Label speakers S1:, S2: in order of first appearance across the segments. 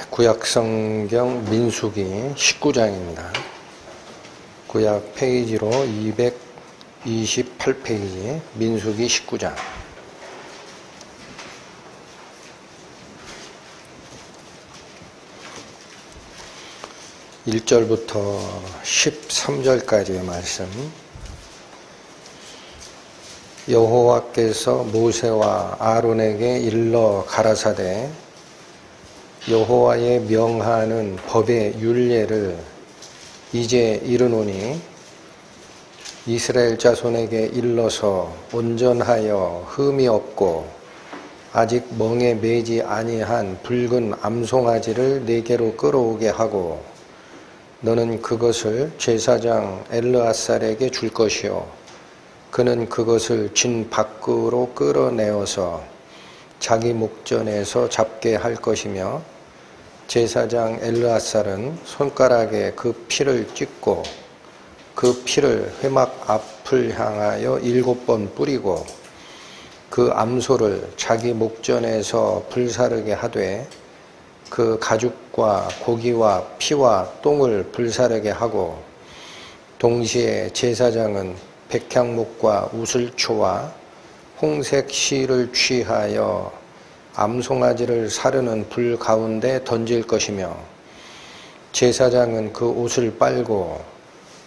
S1: 구약성경 민수기 19장입니다. 구약 페이지로 228페이지 민수기 19장. 1절부터 13절까지의 말씀. 여호와께서 모세와 아론에게 일러 가라사대 여호와의 명하는 법의 율례를 이제 이르노니 이스라엘 자손에게 일러서 온전하여 흠이 없고 아직 멍에 매지 아니한 붉은 암송아지를 네게로 끌어오게 하고 너는 그것을 제사장 엘르앗살에게 줄 것이요 그는 그것을 진 밖으로 끌어내어서 자기 목전에서 잡게 할 것이며 제사장 엘르앗살은 손가락에 그 피를 찍고 그 피를 회막 앞을 향하여 7번 뿌리고 그 암소를 자기 목전에서 불사르게 하되 그 가죽과 고기와 피와 똥을 불사르게 하고 동시에 제사장은 백향목과 우슬초와 홍색 실을 취하여 암송아지를 사르는 불 가운데 던질 것이며 제사장은 그 옷을 빨고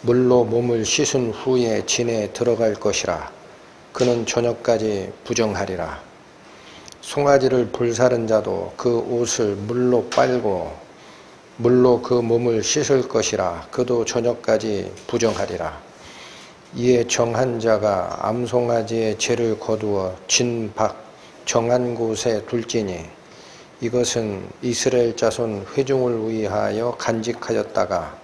S1: 물로 몸을 씻은 후에 진에 들어갈 것이라. 그는 저녁까지 부정하리라. 송아지를 불사른 자도 그 옷을 물로 빨고 물로 그 몸을 씻을 것이라. 그도 저녁까지 부정하리라. 이에 정한 자가 암송아지의 죄를 거두어 진 밖 정한 곳에 둘지니 이것은 이스라엘 자손 회중을 위하여 간직하였다가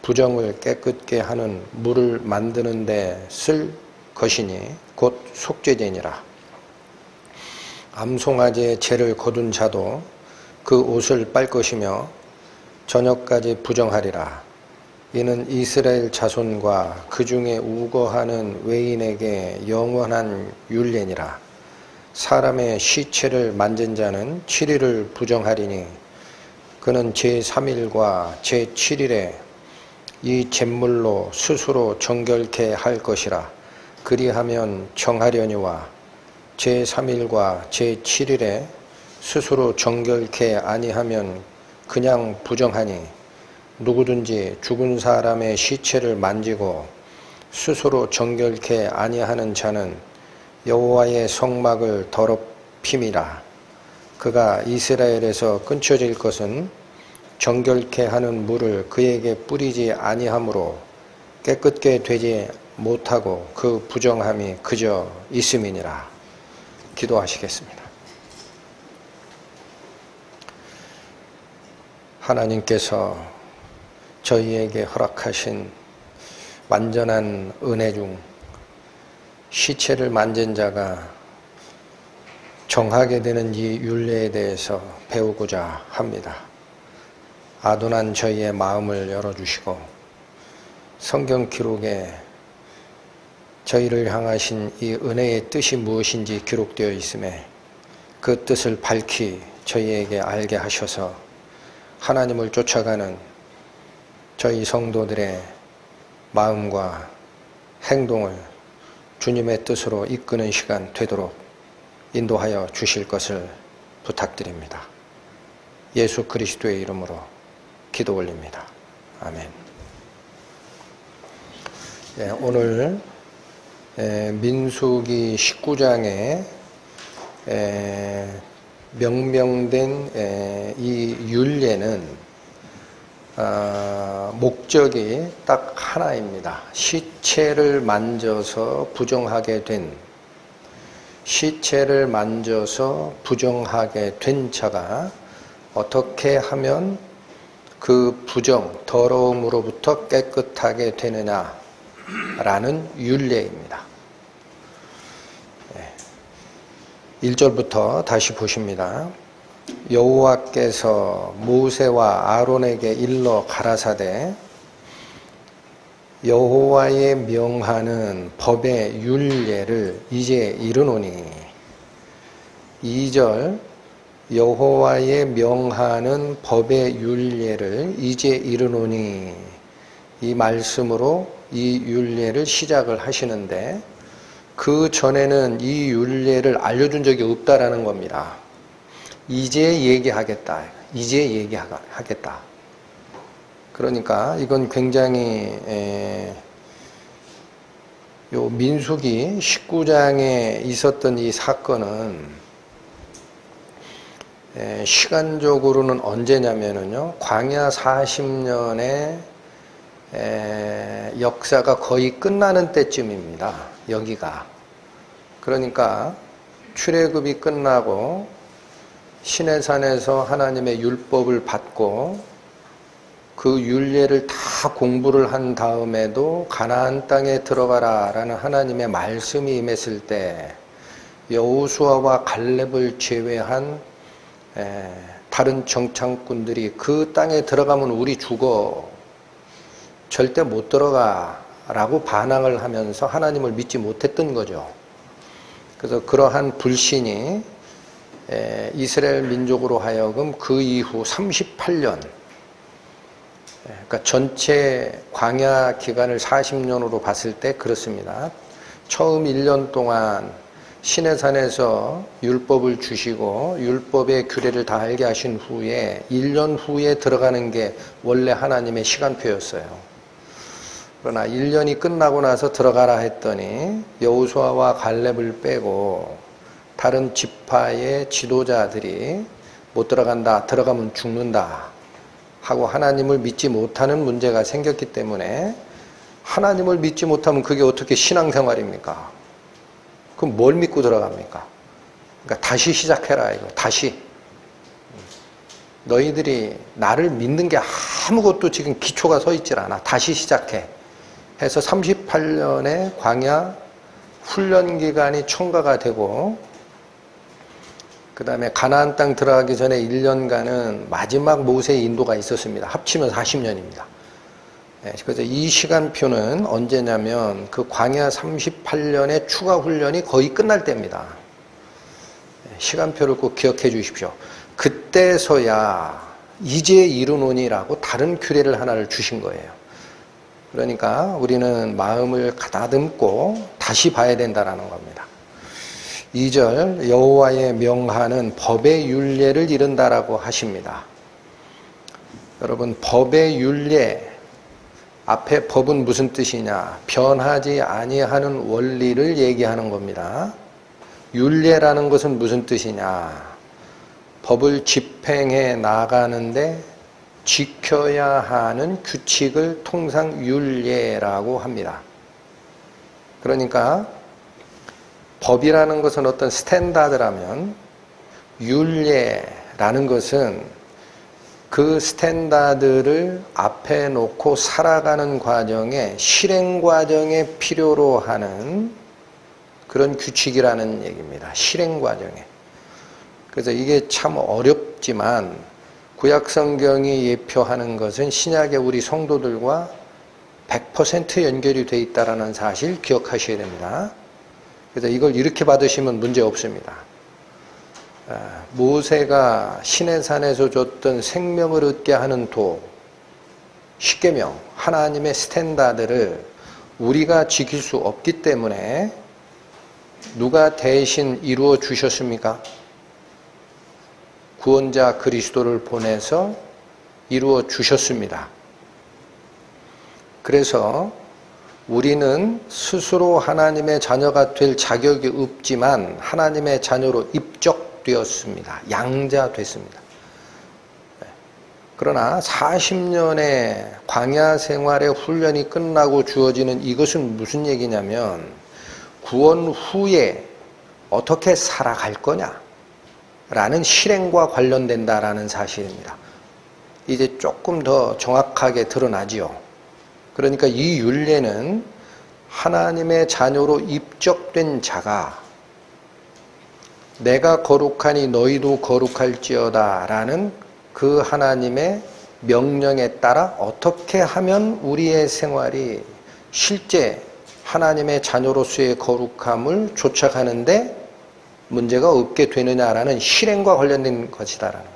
S1: 부정을 깨끗게 하는 물을 만드는 데 쓸 것이니 곧 속죄제니라. 암송아지의 죄를 거둔 자도 그 옷을 빨 것이며 저녁까지 부정하리라. 이는 이스라엘 자손과 그 중에 우거하는 외인에게 영원한 율례니라. 사람의 시체를 만진 자는 7일을 부정하리니 그는 제3일과 제7일에 이 잿물로 스스로 정결케 할 것이라. 그리하면 정하려니와 제3일과 제7일에 스스로 정결케 아니하면 그냥 부정하니 누구든지 죽은 사람의 시체를 만지고 스스로 정결케 아니하는 자는 여호와의 성막을 더럽힘이라. 그가 이스라엘에서 끊쳐질 것은 정결케 하는 물을 그에게 뿌리지 아니하므로 깨끗게 되지 못하고 그 부정함이 그저 있음이니라. 기도하시겠습니다. 하나님께서 저희에게 허락하신 완전한 은혜 중 시체를 만진 자가 정하게 되는 이 율례에 대해서 배우고자 합니다. 아둔한 저희의 마음을 열어주시고 성경 기록에 저희를 향하신 이 은혜의 뜻이 무엇인지 기록되어 있음에 그 뜻을 밝히 저희에게 알게 하셔서 하나님을 쫓아가는 저희 성도들의 마음과 행동을 주님의 뜻으로 이끄는 시간 되도록 인도하여 주실 것을 부탁드립니다. 예수 그리스도의 이름으로 기도 올립니다. 아멘. 오늘 민수기 19장에 명명된 이 율례는 목적이 딱 하나입니다. 시체를 만져서 부정하게 된 자가 어떻게 하면 그 부정, 더러움으로부터 깨끗하게 되느냐라는 율례입니다. 1절부터 다시 보십니다. 여호와께서 모세와 아론에게 일러 가라사대 여호와의 명하는 법의 율례를 이제 이르노니 2절 여호와의 명하는 법의 율례를 이제 이르노니, 이 말씀으로 이 율례를 시작을 하시는데, 그 전에는 이 율례를 알려준 적이 없다라는 겁니다. 이제 얘기하겠다. 이제 얘기하겠다. 그러니까 이건 굉장히 요 민수기 19장에 있었던 이 사건은 시간적으로는 언제냐면요, 광야 40년의 역사가 거의 끝나는 때쯤입니다. 여기가. 그러니까 출애굽이 끝나고 시내산에서 하나님의 율법을 받고 그 율례를 다 공부를 한 다음에도 가나안 땅에 들어가라 라는 하나님의 말씀이 임했을 때, 여호수아와 갈렙을 제외한 다른 정탐꾼들이 그 땅에 들어가면 우리 죽어, 절대 못 들어가 라고 반항을 하면서 하나님을 믿지 못했던 거죠. 그래서 그러한 불신이 이스라엘 민족으로 하여금 그 이후 38년, 그러니까 전체 광야 기간을 40년으로 봤을 때 그렇습니다. 처음 1년 동안 시내산에서 율법을 주시고 율법의 규례를 다 알게 하신 후에 1년 후에 들어가는 게 원래 하나님의 시간표였어요. 그러나 1년이 끝나고 나서 들어가라 했더니 여호수아와 갈렙을 빼고 다른 지파의 지도자들이 못 들어간다, 들어가면 죽는다 하고 하나님을 믿지 못하는 문제가 생겼기 때문에, 하나님을 믿지 못하면 그게 어떻게 신앙생활입니까? 그럼 뭘 믿고 들어갑니까? 그러니까 다시 시작해라 이거. 다시. 너희들이 나를 믿는 게 아무것도 지금 기초가 서 있질 않아. 다시 시작해. 해서 38년의 광야 훈련 기간이 총가가 되고, 그 다음에 가나안 땅 들어가기 전에 1년간은 마지막 모세의 인도가 있었습니다. 합치면 40년입니다. 그래서 이 시간표는 언제냐면 그 광야 38년의 추가 훈련이 거의 끝날 때입니다. 시간표를 꼭 기억해 주십시오. 그때서야 이제 이르노니라고 다른 규례를 하나를 주신 거예요. 그러니까 우리는 마음을 가다듬고 다시 봐야 된다는 겁니다. 2절, 여호와의 명하는 법의 율례를 이른다라고 하십니다. 여러분, 법의 율례, 앞에 법은 무슨 뜻이냐? 변하지 아니하는 원리를 얘기하는 겁니다. 율례라는 것은 무슨 뜻이냐? 법을 집행해 나가는데 지켜야 하는 규칙을 통상 율례라고 합니다. 그러니까 법이라는 것은 어떤 스탠다드라면, 율례라는 것은 그 스탠다드를 앞에 놓고 살아가는 과정에, 실행 과정에 필요로 하는 그런 규칙이라는 얘기입니다. 실행 과정에. 그래서 이게 참 어렵지만 구약 성경이 예표하는 것은 신약의 우리 성도들과 100% 연결이 되어 있다는 사실 기억하셔야 됩니다. 그래서 이걸 이렇게 받으시면 문제 없습니다. 모세가 시내산에서 줬던 생명을 얻게 하는 도, 십계명, 하나님의 스탠다드를 우리가 지킬 수 없기 때문에 누가 대신 이루어 주셨습니까? 구원자 그리스도를 보내서 이루어 주셨습니다. 그래서 우리는 스스로 하나님의 자녀가 될 자격이 없지만 하나님의 자녀로 입적되었습니다. 양자됐습니다. 그러나 40년의 광야 생활의 훈련이 끝나고 주어지는 이것은 무슨 얘기냐면, 구원 후에 어떻게 살아갈 거냐 라는 실행과 관련된다라는 사실입니다. 이제 조금 더 정확하게 드러나지요. 그러니까 이 율례는 하나님의 자녀로 입적된 자가 내가 거룩하니 너희도 거룩할지어다 라는 그 하나님의 명령에 따라 어떻게 하면 우리의 생활이 실제 하나님의 자녀로서의 거룩함을 쫓아가는데 문제가 없게 되느냐라는 실행과 관련된 것이다라는 거.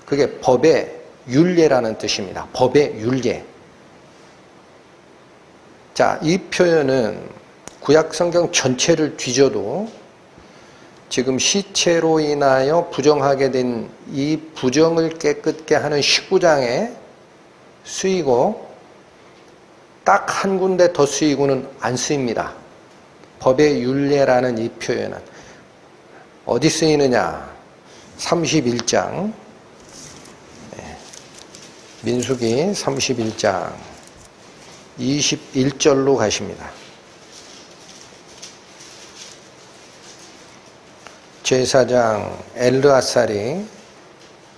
S1: 그게 법의 율례라는 뜻입니다. 법의 율례. 자, 이 표현은 구약 성경 전체를 뒤져도 지금 시체로 인하여 부정하게 된 이 부정을 깨끗게 하는 19장에 쓰이고 딱 한 군데 더 쓰이고는 안 쓰입니다. 법의 율례라는 이 표현은 어디 쓰이느냐? 31장 민수기 31장 21절로 가십니다. 제사장 엘르아살이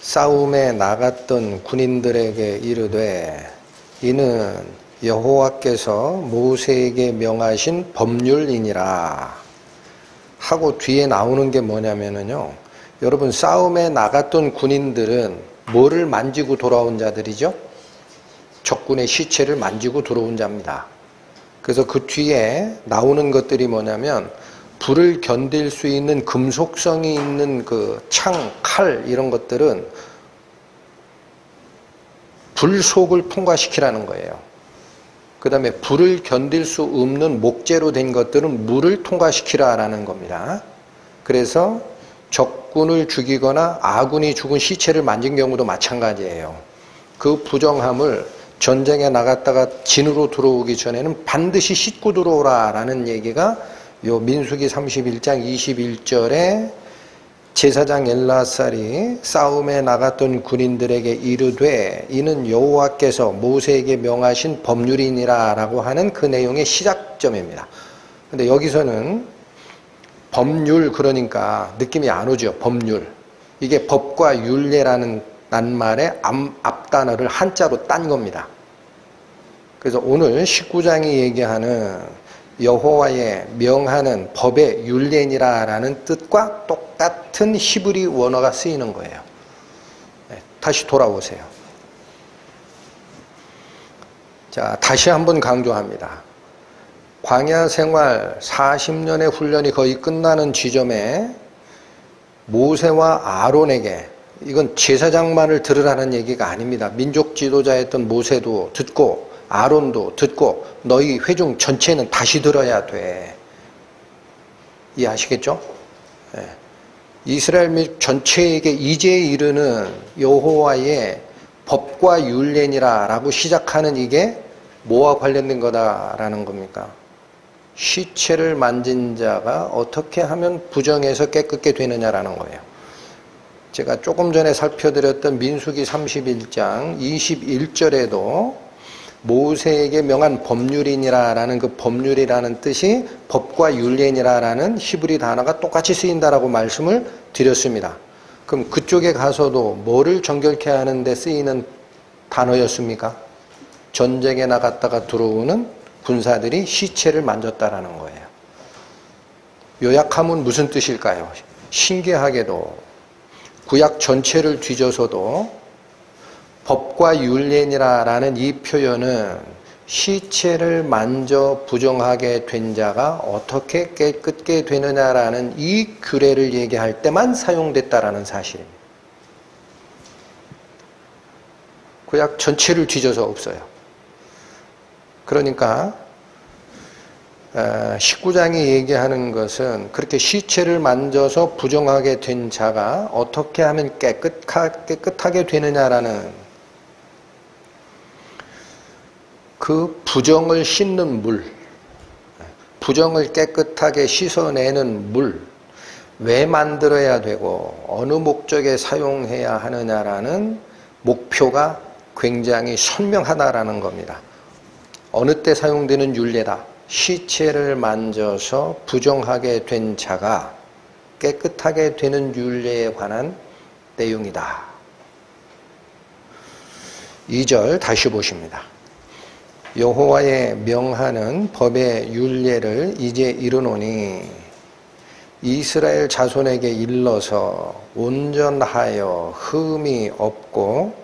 S1: 싸움에 나갔던 군인들에게 이르되 이는 여호와께서 모세에게 명하신 법률이니라 하고 뒤에 나오는 게 뭐냐면요, 여러분 싸움에 나갔던 군인들은 뭐를 만지고 돌아온 자들이죠? 적군의 시체를 만지고 들어온 자입니다. 그래서 그 뒤에 나오는 것들이 뭐냐면 불을 견딜 수 있는 금속성이 있는 그 창, 칼 이런 것들은 불 속을 통과시키라는 거예요. 그 다음에 불을 견딜 수 없는 목재로 된 것들은 물을 통과시키라라는 겁니다. 그래서 적군을 죽이거나 아군이 죽은 시체를 만진 경우도 마찬가지예요. 그 부정함을 전쟁에 나갔다가 진으로 들어오기 전에는 반드시 씻고 들어오라라는 얘기가 요 민수기 31장 21절에 제사장 엘라살이 싸움에 나갔던 군인들에게 이르되 이는 여호와께서 모세에게 명하신 법률이니라 라고 하는 그 내용의 시작점입니다. 근데 여기서는 법률 그러니까 느낌이 안 오죠. 법률. 이게 법과 율례라는 낱말의 앞단어를 한자로 딴 겁니다. 그래서 오늘 19장이 얘기하는 여호와의 명하는 법의 율례니라라는 뜻과 똑같은 히브리 원어가 쓰이는 거예요. 다시 돌아오세요. 자, 다시 한번 강조합니다. 광야 생활 40년의 훈련이 거의 끝나는 지점에 모세와 아론에게, 이건 제사장만을 들으라는 얘기가 아닙니다. 민족 지도자였던 모세도 듣고 아론도 듣고 너희 회중 전체는 다시 들어야 돼. 이해하시겠죠? 네. 이스라엘 민족 전체에게 이제 이르는 여호와의 법과 율례니라 라고 시작하는 이게 뭐와 관련된 거다라는 겁니까? 시체를 만진 자가 어떻게 하면 부정해서 깨끗게 되느냐라는 거예요. 제가 조금 전에 살펴드렸던 민수기 31장 21절에도 모세에게 명한 법률이니라라는 그 법률이라는 뜻이 법과 율례니라라는 히브리 단어가 똑같이 쓰인다라고 말씀을 드렸습니다. 그럼 그쪽에 가서도 뭐를 정결케 하는데 쓰이는 단어였습니까? 전쟁에 나갔다가 들어오는 군사들이 시체를 만졌다라는 거예요. 요약하면 무슨 뜻일까요? 신기하게도 구약 전체를 뒤져서도 법과 율례니라라는 이 표현은 시체를 만져 부정하게 된 자가 어떻게 깨끗게 되느냐라는 이 규례를 얘기할 때만 사용됐다라는 사실입니다. 구약 전체를 뒤져서 없어요. 그러니까 19장이 얘기하는 것은 그렇게 시체를 만져서 부정하게 된 자가 어떻게 하면 깨끗하게 되느냐라는 그 부정을 씻는 물, 부정을 깨끗하게 씻어내는 물, 왜 만들어야 되고 어느 목적에 사용해야 하느냐라는 목표가 굉장히 선명하다라는 겁니다. 어느 때 사용되는 율례다. 시체를 만져서 부정하게 된 자가 깨끗하게 되는 율례에 관한 내용이다. 2절 다시 보십니다. 여호와의 명하는 법의 율례를 이제 이르노니 이스라엘 자손에게 일러서 온전하여 흠이 없고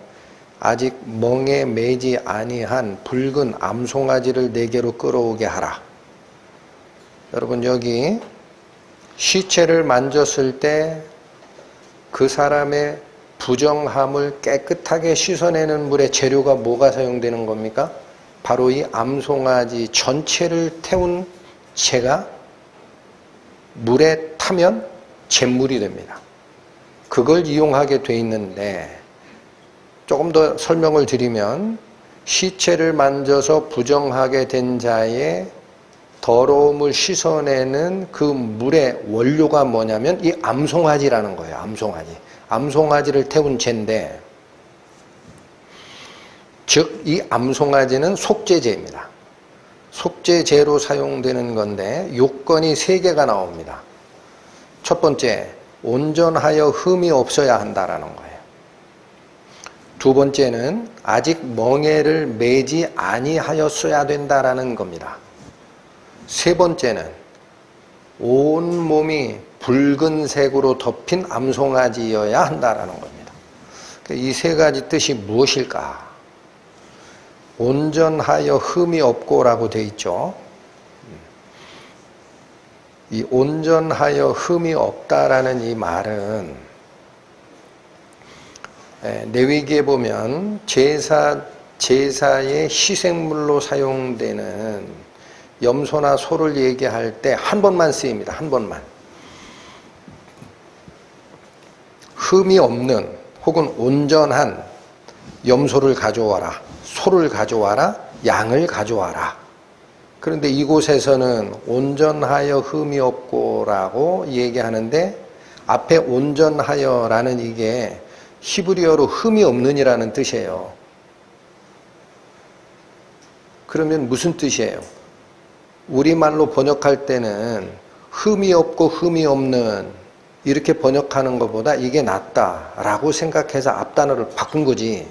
S1: 아직 멍에 매지 아니한 붉은 암송아지를 내게로 끌어오게 하라. 여러분 여기 시체를 만졌을 때 그 사람의 부정함을 깨끗하게 씻어내는 물의 재료가 뭐가 사용되는 겁니까? 바로 이 암송아지 전체를 태운 재가 물에 타면 잿물이 됩니다. 그걸 이용하게 돼 있는데, 조금 더 설명을 드리면 시체를 만져서 부정하게 된 자의 더러움을 씻어내는 그 물의 원료가 뭐냐면 이 암송아지라는 거예요. 암송아지를 태운 재인데, 즉 이 암송아지는 속죄제입니다. 속죄제로 사용되는 건데 요건이 3개가 나옵니다. 첫 번째, 온전하여 흠이 없어야 한다라는 거예요. 두 번째는 아직 멍에를 매지 아니하였어야 된다라는 겁니다. 세 번째는 온 몸이 붉은색으로 덮인 암송아지여야 한다라는 겁니다. 이 3가지 뜻이 무엇일까? 온전하여 흠이 없고라고 되어 있죠. 이 온전하여 흠이 없다라는 이 말은 레위기에 보면 제사의 희생물로 사용되는 염소나 소를 얘기할 때 한 번만 쓰입니다. 한 번만. 흠이 없는 혹은 온전한 염소를 가져와라, 소를 가져와라, 양을 가져와라. 그런데 이곳에서는 온전하여 흠이 없고라고 얘기하는데 앞에 온전하여라는 이게 히브리어로 흠이 없는이라는 뜻이에요. 그러면 무슨 뜻이에요? 우리말로 번역할 때는 흠이 없고 흠이 없는 이렇게 번역하는 것보다 이게 낫다라고 생각해서 앞단어를 바꾼 거지,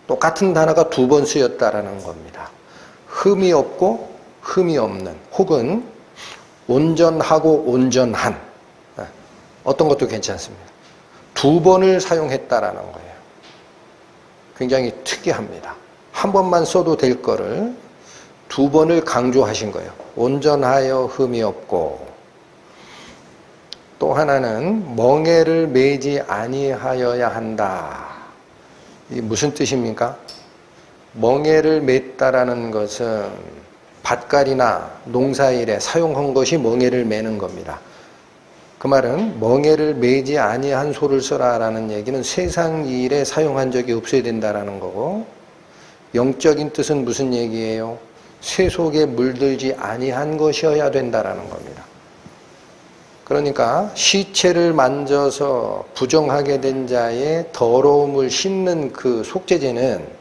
S1: 똑같은 단어가 2번 쓰였다라는 겁니다. 흠이 없고 흠이 없는, 혹은 온전하고 온전한, 어떤 것도 괜찮습니다. 2번을 사용했다라는 거예요. 굉장히 특이합니다. 한 번만 써도 될 거를 2번을 강조하신 거예요. 온전하여 흠이 없고, 또 하나는 멍에를 매지 아니하여야 한다. 이게 무슨 뜻입니까? 멍에를 맸다라는 것은 밭갈이나 농사일에 사용한 것이 멍에를 매는 겁니다. 그 말은 멍에를 매지 아니한 소를 써라라는 얘기는 세상 일에 사용한 적이 없어야 된다라는 거고, 영적인 뜻은 무슨 얘기예요? 쇠 속에 물들지 아니한 것이어야 된다라는 겁니다. 그러니까 시체를 만져서 부정하게 된 자의 더러움을 씻는 그 속죄제는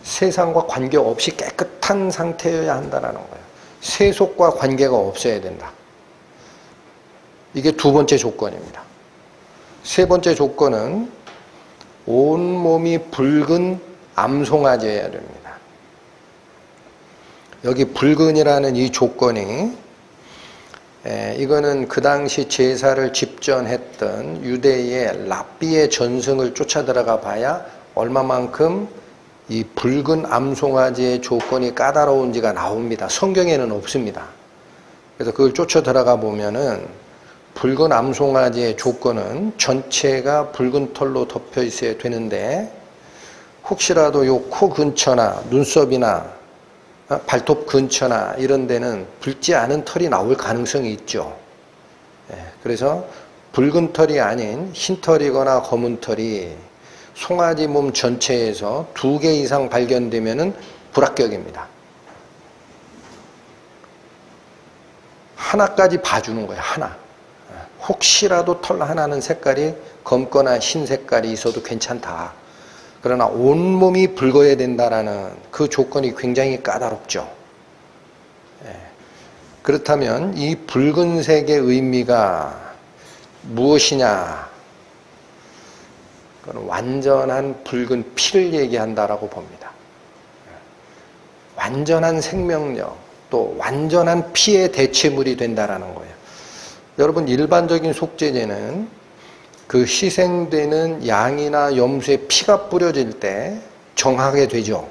S1: 세상과 관계없이 깨끗한 상태여야 한다는 거예요. 세속과 관계가 없어야 된다. 이게 2번째 조건입니다. 3번째 조건은 온몸이 붉은 암송아지여야 됩니다. 여기 붉은이라는 이 조건이, 이거는 그 당시 제사를 집전했던 유대의 랍비의 전승을 쫓아 들어가 봐야 얼마만큼 이 붉은 암송아지의 조건이 까다로운지가 나옵니다. 성경에는 없습니다. 그래서 그걸 쫓아 들어가 보면은 붉은 암송아지의 조건은 전체가 붉은 털로 덮여 있어야 되는데, 혹시라도 요 코 근처나 눈썹이나 발톱 근처나 이런 데는 붉지 않은 털이 나올 가능성이 있죠. 그래서 붉은 털이 아닌 흰 털이거나 검은 털이 송아지 몸 전체에서 2개 이상 발견되면은 불합격입니다. 하나까지 봐주는 거예요. 하나. 혹시라도 털 하나는 색깔이 검거나 흰 색깔이 있어도 괜찮다. 그러나 온몸이 붉어야 된다라는 그 조건이 굉장히 까다롭죠. 그렇다면 이 붉은색의 의미가 무엇이냐? 그건 완전한 붉은 피를 얘기한다라고 봅니다. 완전한 생명력, 또 완전한 피의 대체물이 된다라는 거예요. 여러분, 일반적인 속죄제는 그 희생되는 양이나 염소의 피가 뿌려질 때 정하게 되죠.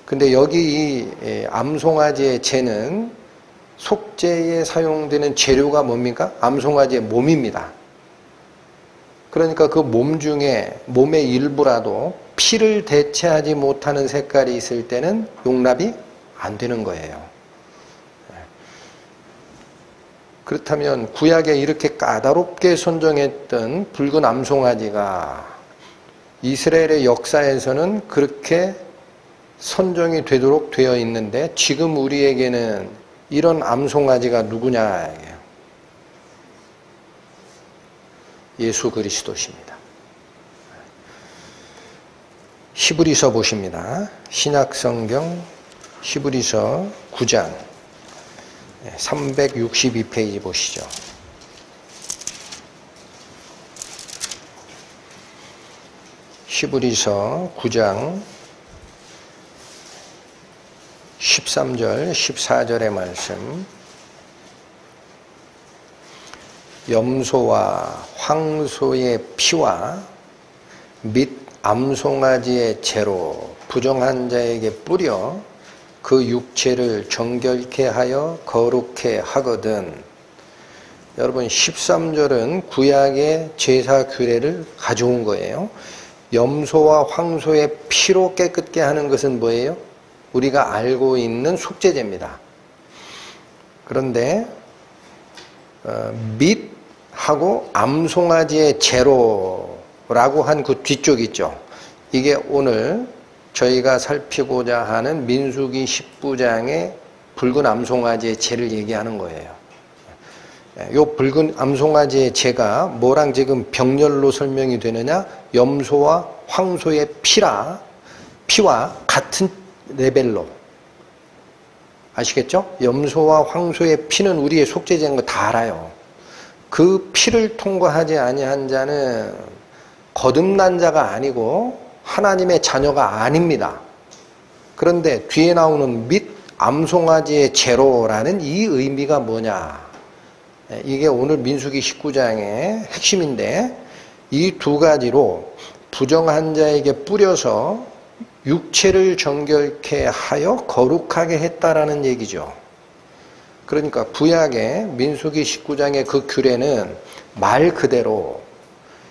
S1: 근데 여기 이 암송아지의 제는 속죄에 사용되는 재료가 뭡니까? 암송아지의 몸입니다. 그러니까 그 몸 중에 몸의 일부라도 피를 대체하지 못하는 색깔이 있을 때는 용납이 안 되는 거예요. 그렇다면 구약에 이렇게 까다롭게 선정했던 붉은 암송아지가 이스라엘의 역사에서는 그렇게 선정이 되도록 되어 있는데 지금 우리에게는 이런 암송아지가 누구냐? 예수 그리스도십니다. 히브리서 보십니다. 신약성경 히브리서 9장 362페이지 보시죠. 히브리서 9장 13절 14절의 말씀. 염소와 황소의 피와 및 암송아지의 재로 부정한 자에게 뿌려 그 육체를 정결케 하여 거룩해 하거든. 여러분 13절은 구약의 제사 규례를 가져온 거예요. 염소와 황소의 피로 깨끗게 하는 것은 뭐예요? 우리가 알고 있는 속죄제입니다. 그런데 밋하고 암송아지의 제로라고 한 그 뒤쪽 있죠. 이게 오늘 저희가 살피고자 하는 민수기 19장의 붉은 암송아지의 제를 얘기하는 거예요. 이 붉은 암송아지의 제가 뭐랑 지금 병렬로 설명이 되느냐? 염소와 황소의 피와 같은 레벨로. 아시겠죠? 염소와 황소의 피는 우리의 속죄제인 거 다 알아요. 그 피를 통과하지 아니한 자는 거듭난 자가 아니고 하나님의 자녀가 아닙니다. 그런데 뒤에 나오는 및 암송아지의 제로라는 이 의미가 뭐냐? 이게 오늘 민수기 19장의 핵심인데 이 두 가지로 부정한 자에게 뿌려서 육체를 정결케 하여 거룩하게 했다라는 얘기죠. 그러니까 구약의 민수기 19장의 그 규례는 말 그대로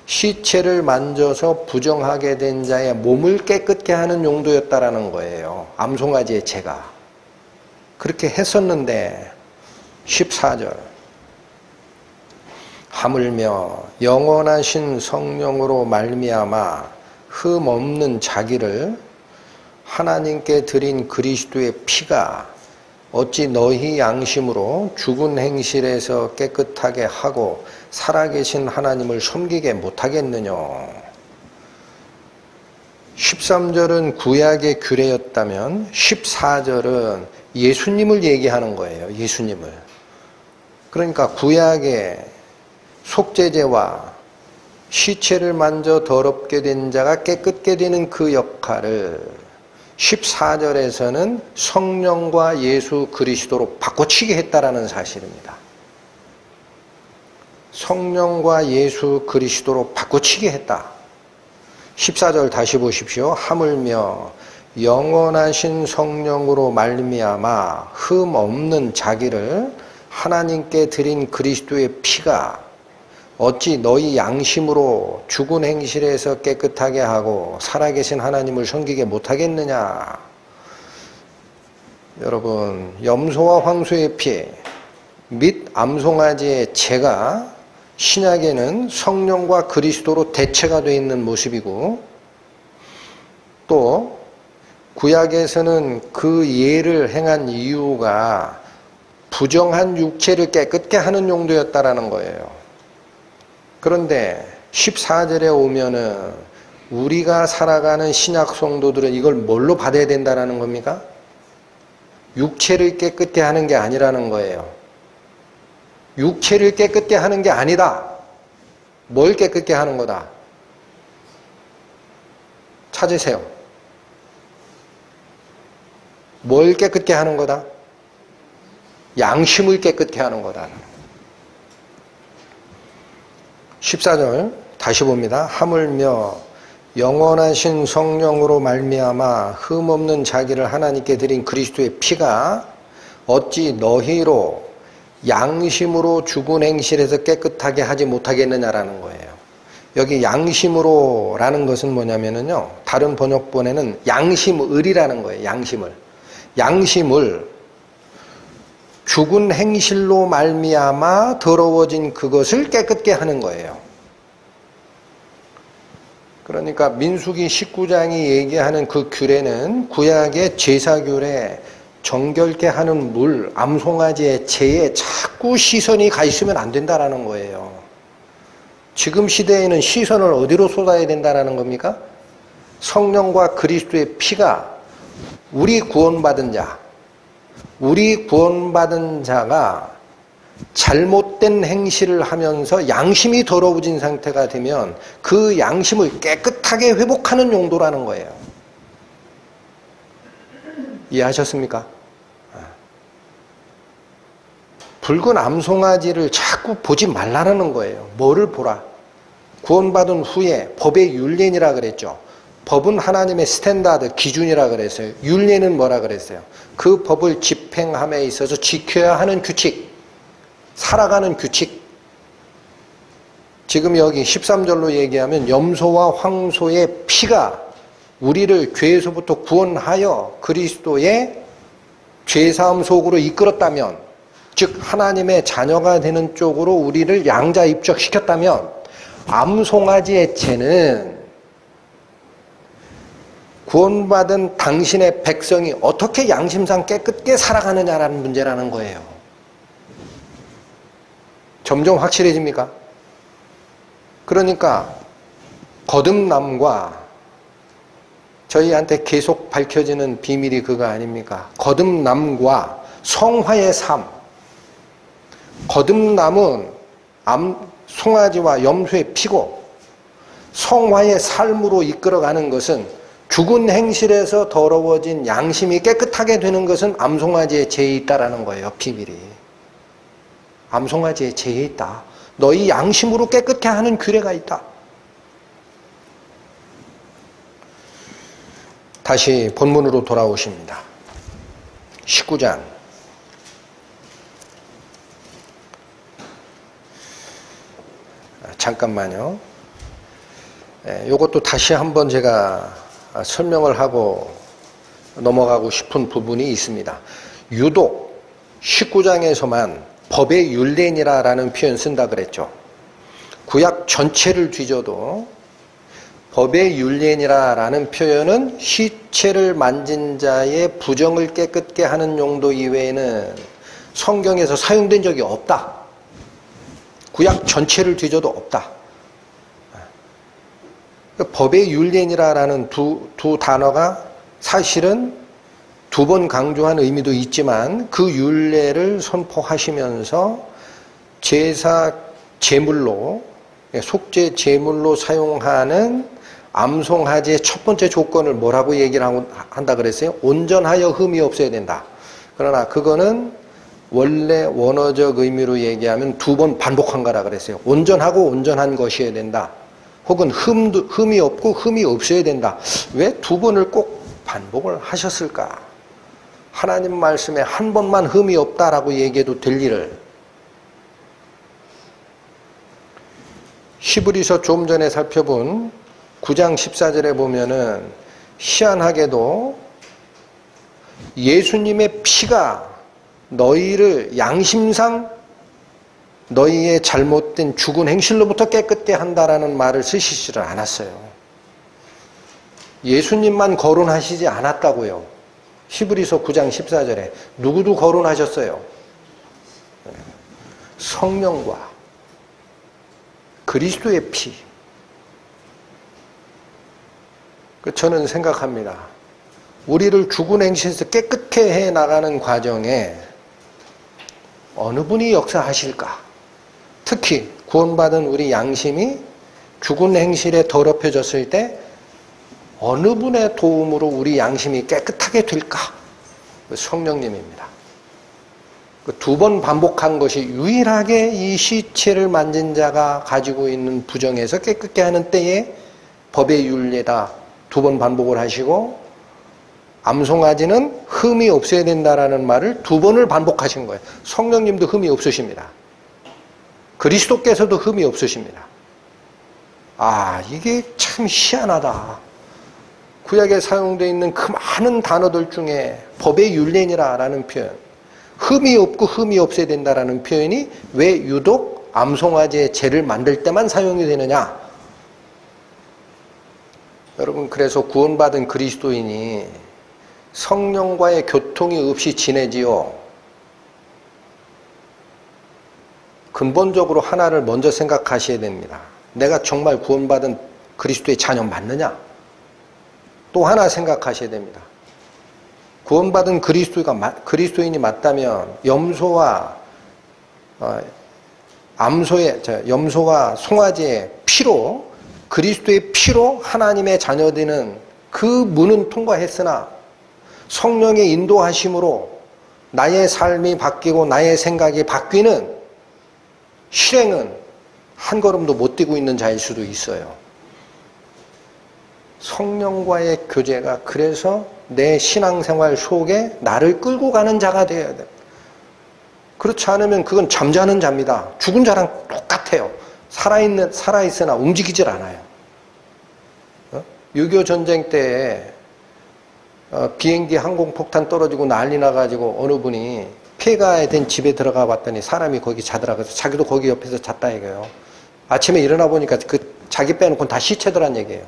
S1: 시체를 만져서 부정하게 된 자의 몸을 깨끗게 하는 용도였다라는 거예요. 암송아지의 제가. 그렇게 했었는데 14절 하물며 영원하신 성령으로 말미암아 흠 없는 자기를 하나님께 드린 그리스도의 피가 어찌 너희 양심으로 죽은 행실에서 깨끗하게 하고 살아계신 하나님을 섬기게 못하겠느냐. 13절은 구약의 규례였다면 14절은 예수님을 얘기하는 거예요. 예수님을. 그러니까 구약의 속죄제와 시체를 만져 더럽게 된 자가 깨끗게 되는 그 역할을 14절에서는 성령과 예수 그리스도로 바꿔치기 했다라는 사실입니다. 성령과 예수 그리스도로 바꿔치기 했다. 14절 다시 보십시오. 하물며 영원하신 성령으로 말미암아 흠 없는 자기를 하나님께 드린 그리스도의 피가 어찌 너희 양심으로 죽은 행실에서 깨끗하게 하고 살아계신 하나님을 섬기게 못하겠느냐. 여러분, 염소와 황소의 피 및 암송아지의 제가 신약에는 성령과 그리스도로 대체가 되어 있는 모습이고, 또 구약에서는 그 예를 행한 이유가 부정한 육체를 깨끗게 하는 용도였다라는 거예요. 그런데 14절에 오면은 우리가 살아가는 신약 성도들은 이걸 뭘로 받아야 된다라는 겁니까? 육체를 깨끗게 하는 게 아니라는 거예요. 육체를 깨끗게 하는 게 아니다. 뭘 깨끗게 하는 거다? 찾으세요. 뭘 깨끗게 하는 거다? 양심을 깨끗게 하는 거다. 14절 다시 봅니다. 하물며 영원하신 성령으로 말미암아 흠없는 자기를 하나님께 드린 그리스도의 피가 어찌 너희로 양심으로 죽은 행실에서 깨끗하게 하지 못하겠느냐라는 거예요. 여기 양심으로 라는 것은 뭐냐면요, 다른 번역본에는 양심을이라는 거예요. 양심을 죽은 행실로 말미암아 더러워진 그것을 깨끗게 하는 거예요. 그러니까 민수기 19장이 얘기하는 그 규례는 구약의 제사규례, 정결케 하는 물, 암송아지의 제에 자꾸 시선이 가 있으면 안 된다라는 거예요. 지금 시대에는 시선을 어디로 쏟아야 된다라는 겁니까? 성령과 그리스도의 피가 우리 구원받은 자가 잘못된 행실을 하면서 양심이 더러워진 상태가 되면 그 양심을 깨끗하게 회복하는 용도라는 거예요. 이해하셨습니까? 붉은 암송아지를 자꾸 보지 말라는 거예요. 뭐를 보라? 구원받은 후에 법의 율례니라 그랬죠. 법은 하나님의 스탠다드, 기준이라 그랬어요. 율례는 뭐라 그랬어요? 그 법을 집행함에 있어서 지켜야 하는 규칙, 살아가는 규칙. 지금 여기 13절로 얘기하면 염소와 황소의 피가 우리를 죄에서부터 구원하여 그리스도의 죄사함 속으로 이끌었다면, 즉 하나님의 자녀가 되는 쪽으로 우리를 양자 입적시켰다면, 암송아지의 죄는 구원받은 당신의 백성이 어떻게 양심상 깨끗게 살아가느냐라는 문제라는 거예요. 점점 확실해집니까? 그러니까 거듭남과 저희한테 계속 밝혀지는 비밀이 그거 아닙니까? 거듭남과 성화의 삶. 거듭남은 송아지와 염소의 피고, 성화의 삶으로 이끌어가는 것은 죽은 행실에서 더러워진 양심이 깨끗하게 되는 것은 암송아지의 죄에 있다라는 거예요. 비밀이. 암송아지의 죄에 있다. 너희 양심으로 깨끗게 하는 규례가 있다. 다시 본문으로 돌아오십니다. 19장. 잠깐만요. 이것도 다시 한번 제가 설명을 하고 넘어가고 싶은 부분이 있습니다. 유독 19장에서만 법의 율례니라라는 표현 쓴다 그랬죠. 구약 전체를 뒤져도 법의 율례니라라는 표현은 시체를 만진 자의 부정을 깨끗게 하는 용도 이외에는 성경에서 사용된 적이 없다. 구약 전체를 뒤져도 없다. 법의 율례니라라는 두 단어가 사실은 두 번 강조한 의미도 있지만 그 율례를 선포하시면서 제사 제물로, 속죄 제물로 사용하는 암송아지의 첫 번째 조건을 뭐라고 얘기를 한다 그랬어요? 온전하여 흠이 없어야 된다. 그러나 그거는 원래 원어적 의미로 얘기하면 두 번 반복한 거라 그랬어요. 온전하고 온전한 것이어야 된다. 혹은 흠이 없고 흠이 없어야 된다. 왜 두 번을 꼭 반복을 하셨을까? 하나님 말씀에 한 번만 흠이 없다라고 얘기해도 될 일을. 히브리서 좀 전에 살펴본 9장 14절에 보면은 희한하게도 예수님의 피가 너희를 양심상 너희의 잘못된 죽은 행실로부터 깨끗게 한다라는 말을 쓰시지를 않았어요. 예수님만 거론하시지 않았다고요. 히브리서 9장 14절에 누구도 거론하셨어요. 성령과 그리스도의 피. 저는 생각합니다. 우리를 죽은 행실에서 깨끗게 해 나가는 과정에 어느 분이 역사하실까? 특히 구원받은 우리 양심이 죽은 행실에 더럽혀졌을 때 어느 분의 도움으로 우리 양심이 깨끗하게 될까? 성령님입니다. 두 번 반복한 것이 유일하게 이 시체를 만진 자가 가지고 있는 부정에서 깨끗게 하는 때에 법의 율례다. 두 번 반복을 하시고 암송아지는 흠이 없어야 된다라는 말을 2번을 반복하신 거예요. 성령님도 흠이 없으십니다. 그리스도께서도 흠이 없으십니다. 아, 이게 참 희한하다. 구약에 사용되어 있는 그 많은 단어들 중에 법의 율례니라라는 표현, 흠이 없고 흠이 없어야 된다라는 표현이 왜 유독 암송아지의 제를 만들 때만 사용이 되느냐? 여러분, 그래서 구원받은 그리스도인이 성령과의 교통이 없이 지내지요. 근본적으로 하나를 먼저 생각하셔야 됩니다. 내가 정말 구원받은 그리스도의 자녀 맞느냐? 또 하나 생각하셔야 됩니다. 구원받은 그리스도인이 맞다면 염소와 염소와 송아지의 피로, 그리스도의 피로 하나님의 자녀되는 그 문은 통과했으나 성령의 인도하심으로 나의 삶이 바뀌고 나의 생각이 바뀌는 실행은 한 걸음도 못 뛰고 있는 자일 수도 있어요. 성령과의 교제가 그래서 내 신앙생활 속에 나를 끌고 가는 자가 되어야 돼요. 그렇지 않으면 그건 잠자는 자입니다. 죽은 자랑 똑같아요. 살아있으나 움직이질 않아요. 6.25 전쟁 때에 비행기 항공폭탄 떨어지고 난리 나가지고 어느 분이 폐가에 된 집에 들어가 봤더니 사람이 거기 자더라고요. 자기도 거기 옆에서 잤다 이거예요. 아침에 일어나 보니까 그 자기 빼놓고는 다 시체더란 얘기예요.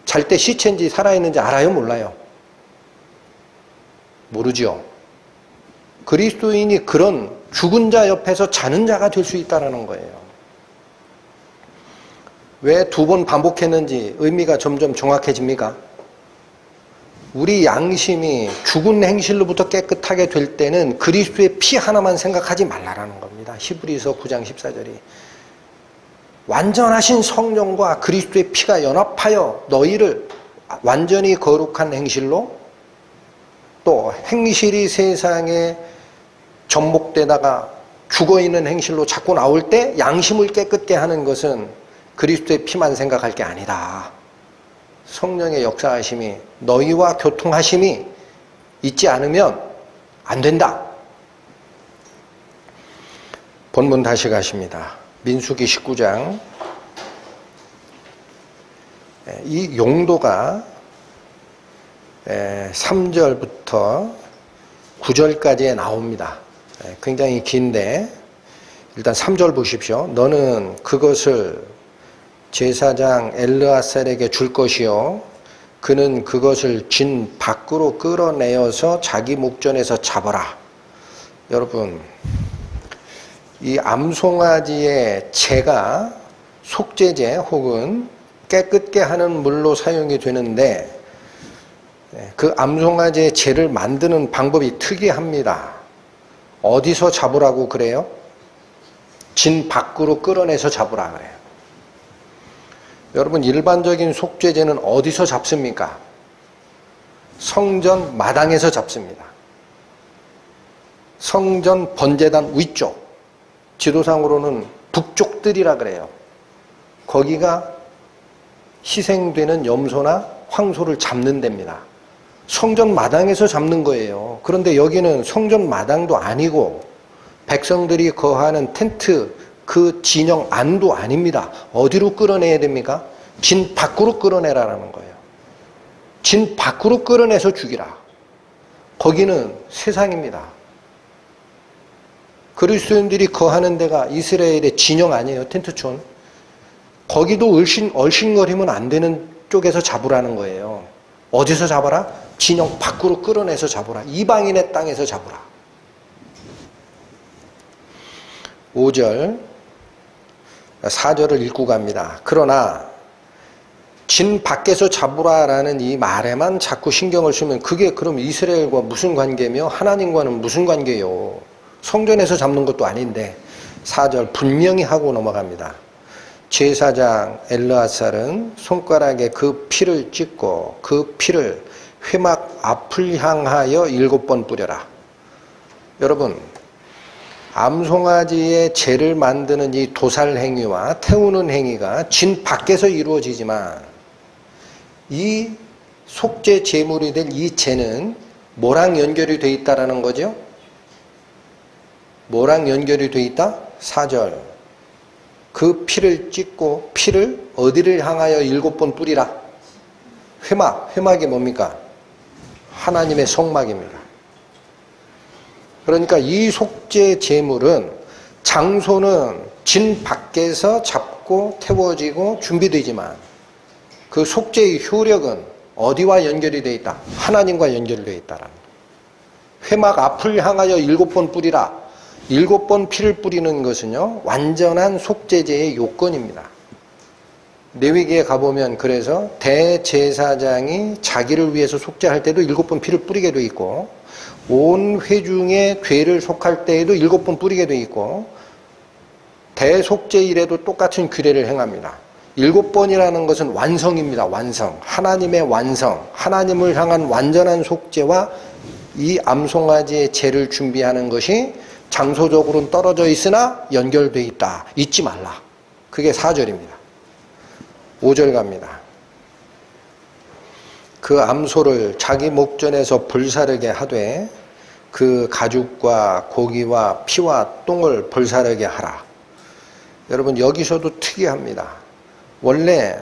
S1: 잘 때 시체인지 살아있는지 알아요? 몰라요? 모르죠. 그리스도인이 그런 죽은 자 옆에서 자는 자가 될 수 있다는 거예요. 왜 2번 반복했는지 의미가 점점 정확해집니까? 우리 양심이 죽은 행실로부터 깨끗하게 될 때는 그리스도의 피 하나만 생각하지 말라라는 겁니다. 히브리서 9장 14절이. 완전하신 성령과 그리스도의 피가 연합하여 너희를 완전히 거룩한 행실로, 또 행실이 세상에 접목되다가 죽어있는 행실로 자꾸 나올 때 양심을 깨끗게 하는 것은 그리스도의 피만 생각할 게 아니다. 성령의 역사하심이, 너희와 교통하심이 있지 않으면 안 된다. 본문 다시 가십니다. 민수기 19장. 이 용도가 3절부터 9절까지에 나옵니다. 굉장히 긴데 일단 3절 보십시오. 너는 그것을 제사장 엘르아살에게 줄 것이요 그는 그것을 진 밖으로 끌어내어서 자기 목전에서 잡아라. 여러분, 이 암송아지의 제가 속죄제 혹은 깨끗게 하는 물로 사용이 되는데 그 암송아지의 제를 만드는 방법이 특이합니다. 어디서 잡으라고 그래요? 진 밖으로 끌어내서 잡으라 그래요. 여러분, 일반적인 속죄제는 어디서 잡습니까? 성전 마당에서 잡습니다. 성전 번제단 위쪽, 지도상으로는 북쪽들이라 그래요. 거기가 희생되는 염소나 황소를 잡는 데입니다. 성전 마당에서 잡는 거예요. 그런데 여기는 성전 마당도 아니고 백성들이 거하는 텐트 그 진영 안도 아닙니다. 어디로 끌어내야 됩니까? 진 밖으로 끌어내라는 거예요. 진 밖으로 끌어내서 죽이라. 거기는 세상입니다. 그리스도인들이 거하는 데가 이스라엘의 진영 아니에요. 텐트촌. 거기도 얼씬거리면 안 되는 쪽에서 잡으라는 거예요. 어디서 잡아라? 진영 밖으로 끌어내서 잡으라. 이방인의 땅에서 잡으라. 5절, 4절을 읽고 갑니다. 그러나 진 밖에서 잡으라라는 이 말에만 자꾸 신경을 쓰면 그게 그럼 이스라엘과 무슨 관계며 하나님과는 무슨 관계요? 성전에서 잡는 것도 아닌데. 4절 분명히 하고 넘어갑니다. 제사장 엘르아살은 손가락에 그 피를 찍고 그 피를 회막 앞을 향하여 7번 뿌려라. 여러분, 암송아지의 제를 만드는 이 도살 행위와 태우는 행위가 진 밖에서 이루어지지만 이 속죄 제물이 될 이 제는 뭐랑 연결이 돼 있다라는 거죠? 뭐랑 연결이 돼 있다? 4절. 그 피를 찍고 피를 어디를 향하여 7번 뿌리라? 회막. 회막이 뭡니까? 하나님의 성막입니다. 그러니까 이 속죄 제물은 장소는 진 밖에서 잡고 태워지고 준비되지만 그 속죄의 효력은 어디와 연결이 되어 있다? 하나님과 연결되어 있다라는 거예요. 회막 앞을 향하여 7번 뿌리라. 7번 피를 뿌리는 것은요, 완전한 속죄제의 요건입니다. 레위기에 가보면 그래서 대제사장이 자기를 위해서 속죄할 때도 7번 피를 뿌리게 되어 있고, 온 회중의 죄를 속할 때에도 7번 뿌리게 되어 있고, 대속죄일에도 똑같은 규례를 행합니다. 7번이라는 것은 완성입니다. 완성. 하나님의 완성. 하나님을 향한 완전한 속죄와 이 암송아지의 제를 준비하는 것이 장소적으로는 떨어져 있으나 연결되어 있다. 잊지 말라. 그게 4절입니다. 5절 갑니다. 그 암소를 자기 목전에서 불사르게 하되 그 가죽과 고기와 피와 똥을 불사르게 하라. 여러분, 여기서도 특이합니다. 원래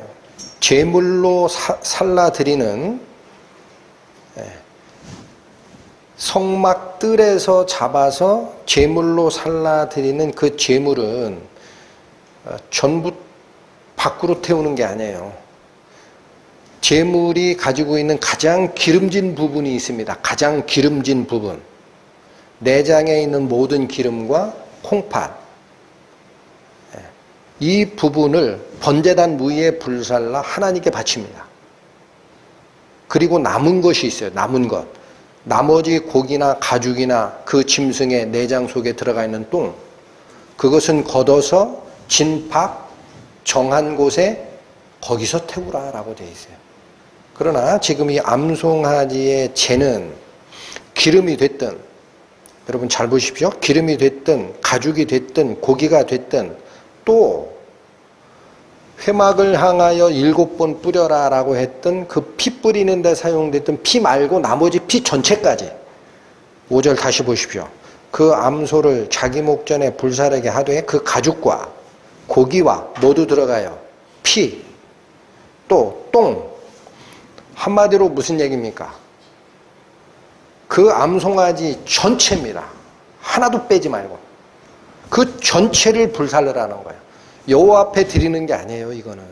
S1: 제물로 살라드리는 성막 뜰에서 잡아서 제물로 살라드리는 그 제물은 전부 밖으로 태우는 게 아니에요. 제물이 가지고 있는 가장 기름진 부분이 있습니다. 가장 기름진 부분. 내장에 있는 모든 기름과 콩팥. 이 부분을 번제단 위에 불살라 하나님께 바칩니다. 그리고 남은 것이 있어요. 남은 것. 나머지 고기나 가죽이나 그 짐승의 내장 속에 들어가 있는 똥. 그것은 걷어서 진박 정한 곳에 거기서 태우라라고 되어 있어요. 그러나 지금 이 암송아지의 제는 기름이 됐든, 여러분 잘 보십시오. 기름이 됐든 가죽이 됐든 고기가 됐든 또 회막을 향하여 7번 뿌려라 라고 했던 그 피 뿌리는 데 사용됐던 피 말고 나머지 피 전체까지. 5절 다시 보십시오. 그 암소를 자기 목전에 불사르게 하되 그 가죽과 고기와 모두 들어가요. 피, 또 똥. 한마디로 무슨 얘기입니까? 그 암송아지 전체입니다. 하나도 빼지 말고. 그 전체를 불살르라는 거예요. 여호와 앞에 드리는 게 아니에요, 이거는.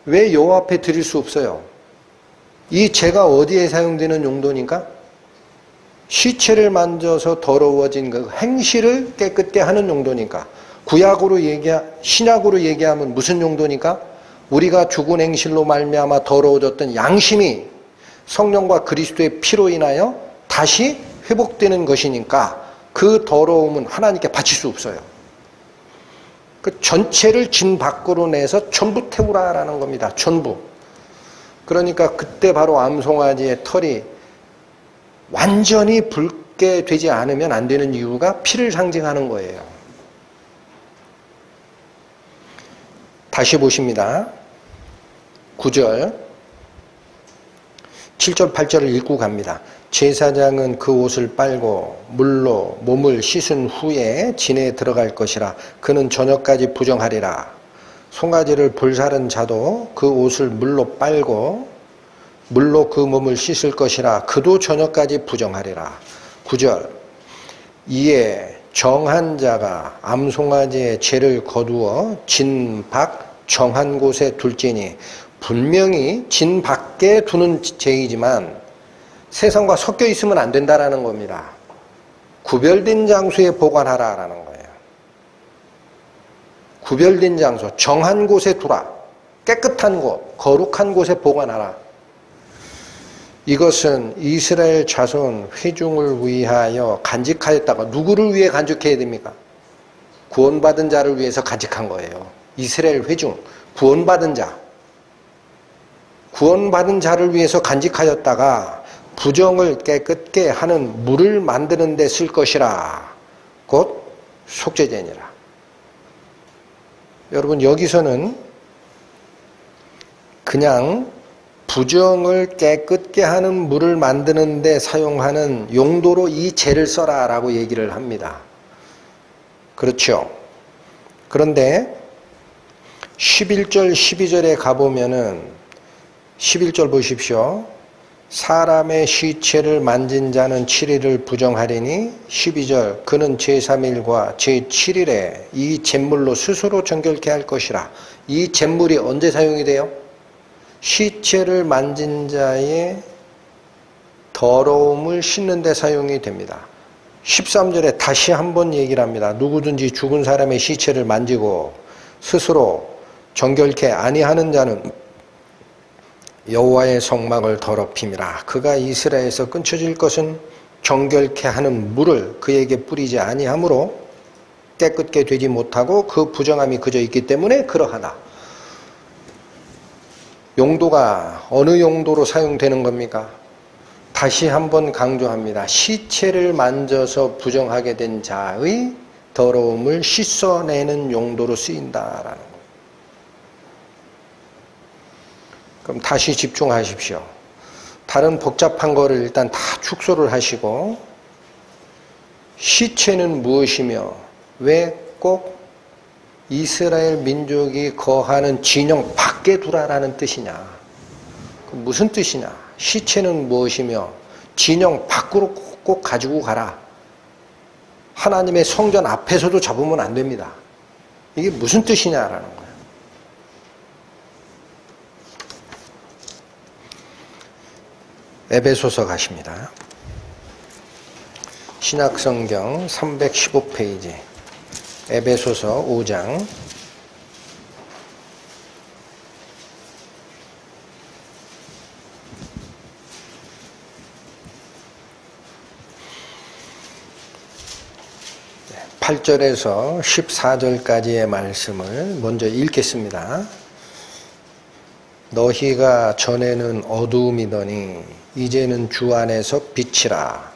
S1: 왜 여호와 앞에 드릴 수 없어요? 이 제가 어디에 사용되는 용도니까? 시체를 만져서 더러워진 그 행실을 깨끗게 하는 용도니까. 신약으로 얘기하면 무슨 용도니까? 우리가 죽은 행실로 말미암아 더러워졌던 양심이 성령과 그리스도의 피로 인하여 다시 회복되는 것이니까 그 더러움은 하나님께 바칠 수 없어요. 그 전체를 진 밖으로 내서 전부 태우라라는 겁니다. 전부. 그러니까 그때 바로 암송아지의 털이 완전히 붉게 되지 않으면 안 되는 이유가 피를 상징하는 거예요. 다시 보십니다. 9절, 7절, 8절을 읽고 갑니다. 제사장은 그 옷을 빨고 물로 몸을 씻은 후에 진에 들어갈 것이라. 그는 저녁까지 부정하리라. 송아지를 불사른 자도 그 옷을 물로 빨고 물로 그 몸을 씻을 것이라. 그도 저녁까지 부정하리라. 9절, 이에 정한 자가 암송아지의 죄를 거두어 진 밖 정한 곳에 둘지니. 분명히 진 밖에 두는 죄이지만 세상과 섞여 있으면 안 된다라는 겁니다. 구별된 장소에 보관하라라는 거예요. 구별된 장소, 정한 곳에 두라. 깨끗한 곳, 거룩한 곳에 보관하라. 이것은 이스라엘 자손 회중을 위하여 간직하였다가 누구를 위해 간직해야 됩니까? 구원받은 자를 위해서 간직한 거예요. 이스라엘 회중, 구원받은 자. 구원받은 자를 위해서 간직하였다가 부정을 깨끗게 하는 물을 만드는 데 쓸 것이라. 곧 속죄제니라. 여러분, 여기서는 그냥 부정을 깨끗게 하는 물을 만드는 데 사용하는 용도로 이 재를 써라 라고 얘기를 합니다. 그렇죠? 그런데 11절 12절에 가보면은 11절 보십시오. 사람의 시체를 만진 자는 7일을 부정하리니 12절 그는 제3일과 제7일에 이 잿물로 스스로 정결케 할 것이라. 이 잿물이 언제 사용이 돼요? 시체를 만진 자의 더러움을 씻는 데 사용이 됩니다. 13절에 다시 한번 얘기를 합니다. 누구든지 죽은 사람의 시체를 만지고 스스로 정결케 아니하는 자는 여호와의 성막을 더럽힘이라. 그가 이스라엘에서 끊쳐질 것은 정결케 하는 물을 그에게 뿌리지 아니하므로 깨끗게 되지 못하고 그 부정함이 그저 있기 때문에 그러하다. 용도가 어느 용도로 사용되는 겁니까? 다시 한번 강조합니다. 시체를 만져서 부정하게 된 자의 더러움을 씻어내는 용도로 쓰인다라는 거예요. 그럼 다시 집중하십시오. 다른 복잡한 거를 일단 다 축소를 하시고 시체는 무엇이며 왜 꼭 이스라엘 민족이 거하는 진영 밖에 두라라는 뜻이냐? 무슨 뜻이냐? 시체는 무엇이며 진영 밖으로 꼭 가지고 가라. 하나님의 성전 앞에서도 잡으면 안 됩니다. 이게 무슨 뜻이냐라는 거예요. 에베소서 가십니다. 신약성경 315페이지 에베소서 5장 8절에서 14절까지의 말씀을 먼저 읽겠습니다. 너희가 전에는 어두움이더니 이제는 주 안에서 빛이라.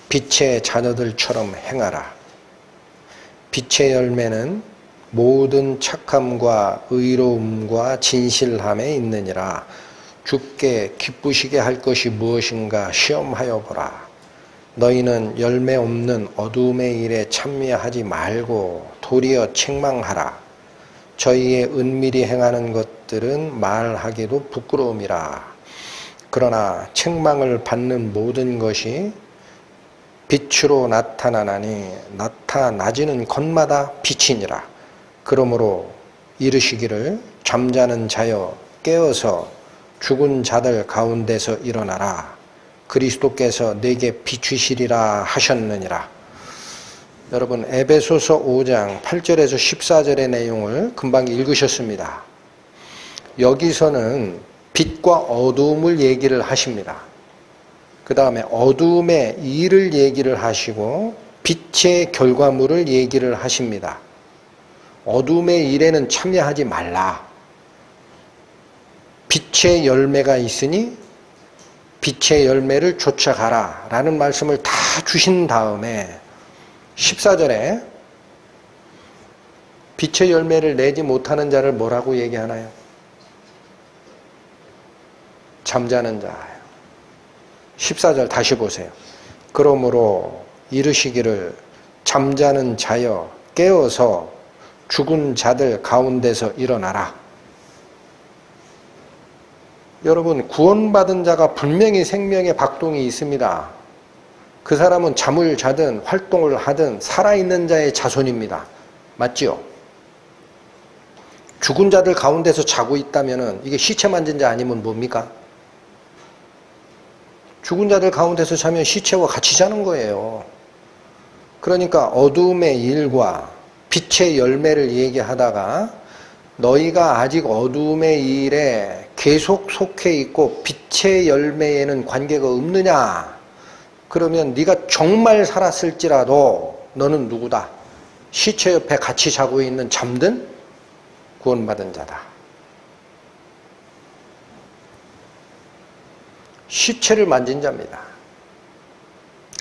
S1: 빛의 자녀들처럼 행하라. 빛의 열매는 모든 착함과 의로움과 진실함에 있느니라. 주께 기쁘시게 할 것이 무엇인가 시험하여 보라. 너희는 열매 없는 어두움의 일에 참여하지 말고 도리어 책망하라. 저희의 은밀히 행하는 것들은 말하기도 부끄러움이라. 그러나 책망을 받는 모든 것이 빛으로 나타나나니 나타나지는 것마다 빛이니라. 그러므로 이르시기를 잠자는 자여 깨어서 죽은 자들 가운데서 일어나라. 그리스도께서 내게 비추시리라 하셨느니라. 여러분 에베소서 5장 8절에서 14절의 내용을 금방 읽으셨습니다. 여기서는 빛과 어두움을 얘기를 하십니다. 그 다음에 어두움의 일을 얘기를 하시고 빛의 결과물을 얘기를 하십니다. 어두움의 일에는 참여하지 말라. 빛의 열매가 있으니 빛의 열매를 쫓아가라 라는 말씀을 다 주신 다음에 14절에 빛의 열매를 내지 못하는 자를 뭐라고 얘기하나요? 잠자는 자예요. 14절 다시 보세요. 그러므로 이르시기를 잠자는 자여 깨어서 죽은 자들 가운데서 일어나라. 여러분 구원받은 자가 분명히 생명의 박동이 있습니다. 그 사람은 잠을 자든 활동을 하든 살아있는 자의 자손입니다. 맞지요? 죽은 자들 가운데서 자고 있다면 이게 시체 만진 자 아니면 뭡니까? 죽은 자들 가운데서 자면 시체와 같이 자는 거예요. 그러니까 어두움의 일과 빛의 열매를 얘기하다가 너희가 아직 어두움의 일에 계속 속해 있고 빛의 열매에는 관계가 없느냐? 그러면 네가 정말 살았을지라도 너는 누구다? 시체 옆에 같이 자고 있는 잠든 구원받은 자다. 시체를 만진 자입니다.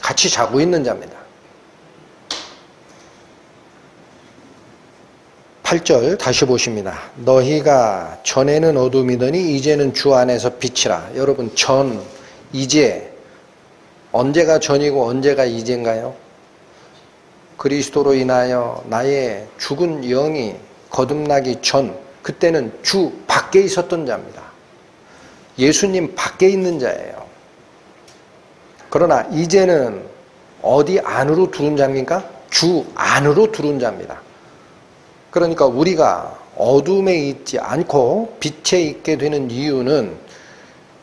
S1: 같이 자고 있는 자입니다. 8절 다시 보십니다. 너희가 전에는 어둠이더니 이제는 주 안에서 빛이라. 여러분, 전, 이제, 언제가 전이고 언제가 이제인가요? 그리스도로 인하여 나의 죽은 영이 거듭나기 전, 그때는 주 밖에 있었던 자입니다. 예수님 밖에 있는 자예요. 그러나 이제는 어디 안으로 들어온 자입니까? 주 안으로 들어온 자입니다. 그러니까 우리가 어둠에 있지 않고 빛에 있게 되는 이유는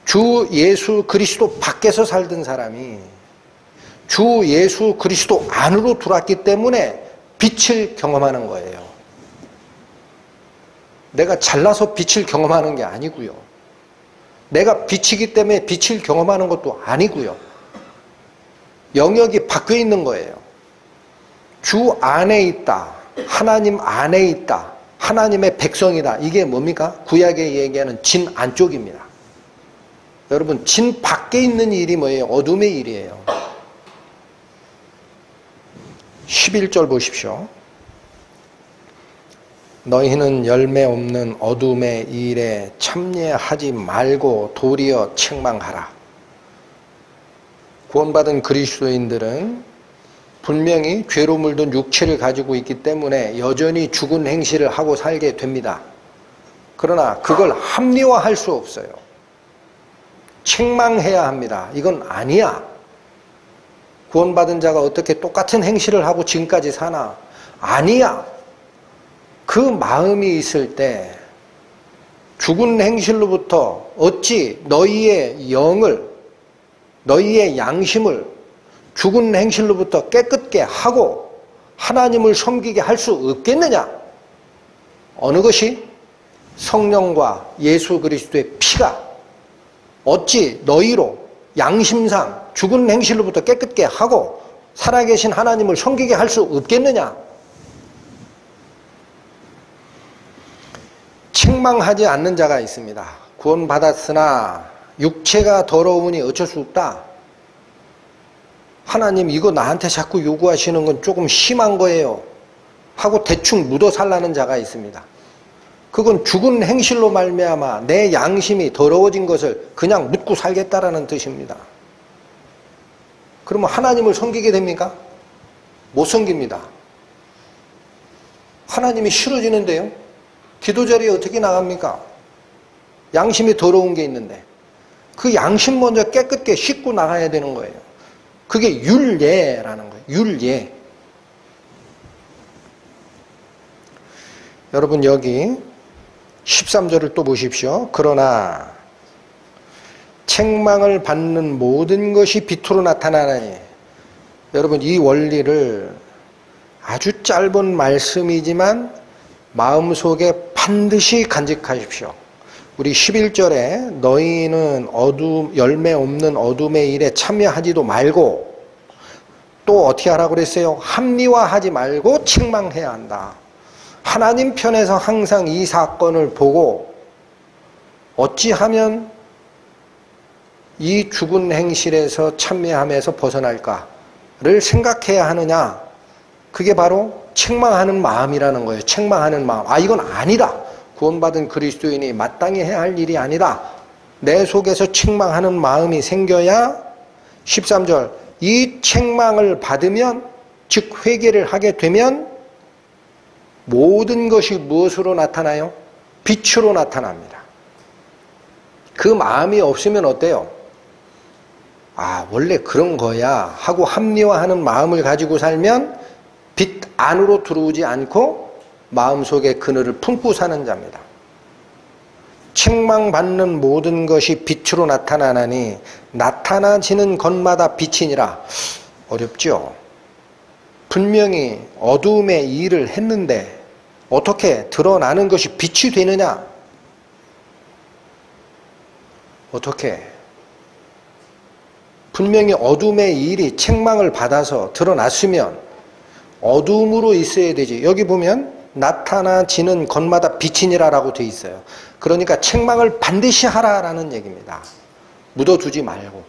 S1: 주 예수 그리스도 밖에서 살던 사람이 주 예수 그리스도 안으로 들어왔기 때문에 빛을 경험하는 거예요. 내가 잘나서 빛을 경험하는 게 아니고요. 내가 빛이기 때문에 빛을 경험하는 것도 아니고요. 영역이 바뀌어 있는 거예요. 주 안에 있다. 하나님 안에 있다. 하나님의 백성이다. 이게 뭡니까? 구약에 얘기하는 진 안쪽입니다. 여러분, 진 밖에 있는 일이 뭐예요? 어둠의 일이에요. 11절 보십시오. 너희는 열매 없는 어둠의 일에 참여하지 말고 도리어 책망하라. 구원받은 그리스도인들은 분명히 죄로 물든 육체를 가지고 있기 때문에 여전히 죽은 행실을 하고 살게 됩니다. 그러나 그걸 합리화할 수 없어요. 책망해야 합니다. 이건 아니야. 구원받은 자가 어떻게 똑같은 행실을 하고 지금까지 사나? 아니야. 그 마음이 있을 때 죽은 행실로부터 어찌 너희의 영을, 너희의 양심을 죽은 행실로부터 깨끗게 하고 하나님을 섬기게 할 수 없겠느냐? 어느 것이? 성령과 예수 그리스도의 피가 어찌 너희로 양심상 죽은 행실로부터 깨끗게 하고 살아계신 하나님을 섬기게 할 수 없겠느냐? 책망하지 않는 자가 있습니다. 구원받았으나 육체가 더러우니 어쩔 수 없다. 하나님, 이거 나한테 자꾸 요구하시는 건 조금 심한 거예요 하고 대충 묻어 살라는 자가 있습니다. 그건 죽은 행실로 말미암아 내 양심이 더러워진 것을 그냥 묻고 살겠다라는 뜻입니다. 그러면 하나님을 섬기게 됩니까? 못 섬깁니다. 하나님이 싫어지는데요. 기도 자리에 어떻게 나갑니까? 양심이 더러운 게 있는데 그 양심 먼저 깨끗게 씻고 나가야 되는 거예요. 그게 율예라는 거예요. 율예. 여러분, 여기 13절을 또 보십시오. 그러나 책망을 받는 모든 것이 빛으로 나타나나니. 여러분, 이 원리를 아주 짧은 말씀이지만 마음속에 반드시 간직하십시오. 우리 11절에 너희는 열매 없는 어둠의 일에 참여하지도 말고 또 어떻게 하라고 그랬어요? 합리화하지 말고 책망해야 한다. 하나님 편에서 항상 이 사건을 보고 어찌하면 이 죽은 행실에서 참여함에서 벗어날까를 생각해야 하느냐? 그게 바로 책망하는 마음이라는 거예요. 책망하는 마음. 아, 이건 아니다. 구원받은 그리스도인이 마땅히 해야 할 일이 아니다. 내 속에서 책망하는 마음이 생겨야 13절 이 책망을 받으면 즉 회개를 하게 되면 모든 것이 무엇으로 나타나요? 빛으로 나타납니다. 그 마음이 없으면 어때요? 아, 원래 그런 거야 하고 합리화하는 마음을 가지고 살면 빛 안으로 들어오지 않고 마음속에 그늘을 품고 사는 자입니다. 책망받는 모든 것이 빛으로 나타나나니 나타나지는 것마다 빛이니라. 어렵죠? 분명히 어두움의 일을 했는데 어떻게 드러나는 것이 빛이 되느냐? 어떻게? 분명히 어둠의 일이 책망을 받아서 드러났으면 어둠으로 있어야 되지. 여기 보면 나타나지는 것마다 빛이니라라고 되어 있어요. 그러니까 책망을 반드시 하라라는 얘기입니다. 묻어두지 말고.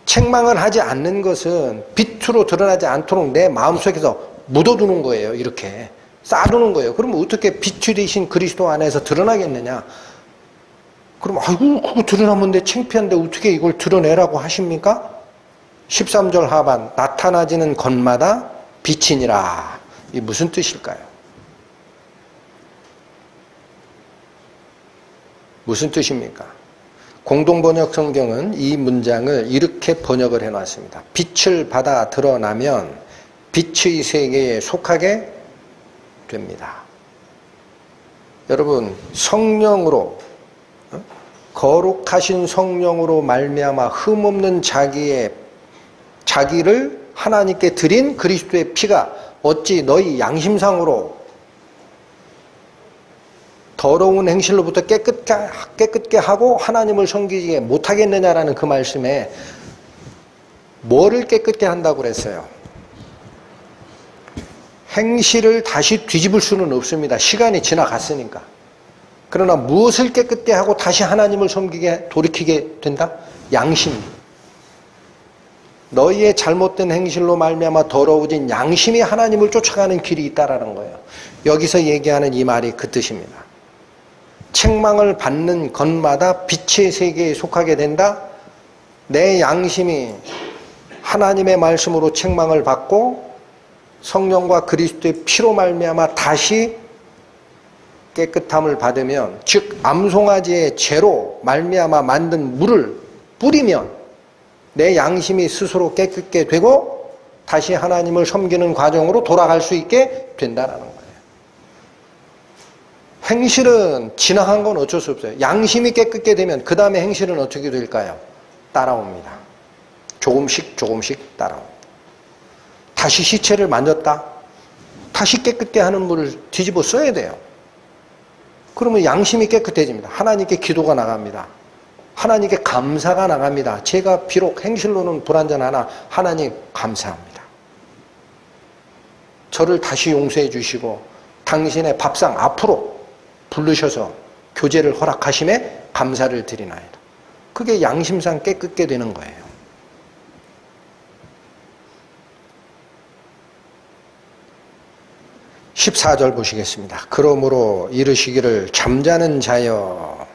S1: 책망을 하지 않는 것은 빛으로 드러나지 않도록 내 마음속에서 묻어두는 거예요. 이렇게. 쌓아두는 거예요. 그러면 어떻게 빛이 되신 그리스도 안에서 드러나겠느냐? 그럼 아이고 그거 드러나면 내 창피한데 어떻게 이걸 드러내라고 하십니까? 13절 하반 나타나지는 것마다 빛이니라. 이 무슨 뜻일까요? 무슨 뜻입니까? 공동번역 성경은 이 문장을 이렇게 번역을 해놨습니다. 빛을 받아 드러나면 빛의 세계에 속하게 됩니다. 여러분 성령으로 거룩하신 성령으로 말미암아 흠없는 자기를 하나님께 드린 그리스도의 피가 어찌 너희 양심상으로 더러운 행실로부터 깨끗게 하고 하나님을 섬기지 못하겠느냐라는 그 말씀에 뭐를 깨끗게 한다고 그랬어요? 행실을 다시 뒤집을 수는 없습니다. 시간이 지나갔으니까. 그러나 무엇을 깨끗게 하고 다시 하나님을 섬기게 돌이키게 된다? 양심. 너희의 잘못된 행실로 말미암아 더러워진 양심이 하나님을 쫓아가는 길이 있다라는 거예요. 여기서 얘기하는 이 말이 그 뜻입니다. 책망을 받는 것마다 빛의 세계에 속하게 된다. 내 양심이 하나님의 말씀으로 책망을 받고 성령과 그리스도의 피로 말미암아 다시 깨끗함을 받으면, 즉 암송아지의 죄로 말미암아 만든 물을 뿌리면 내 양심이 스스로 깨끗게 되고 다시 하나님을 섬기는 과정으로 돌아갈 수 있게 된다는 거예요. 행실은 지나간 건 어쩔 수 없어요. 양심이 깨끗게 되면 그 다음에 행실은 어떻게 될까요? 따라옵니다. 조금씩 따라옵니다. 다시 시체를 만졌다. 다시 깨끗게 하는 물을 뒤집어 써야 돼요. 그러면 양심이 깨끗해집니다. 하나님께 기도가 나갑니다. 하나님께 감사가 나갑니다. 제가 비록 행실로는 불완전하나 하나님 감사합니다. 저를 다시 용서해 주시고 당신의 밥상 앞으로 부르셔서 교제를 허락하심에 감사를 드리나이다. 그게 양심상 깨끗게 되는 거예요. (14절) 보시겠습니다. 그러므로 이르시기를 잠자는 자여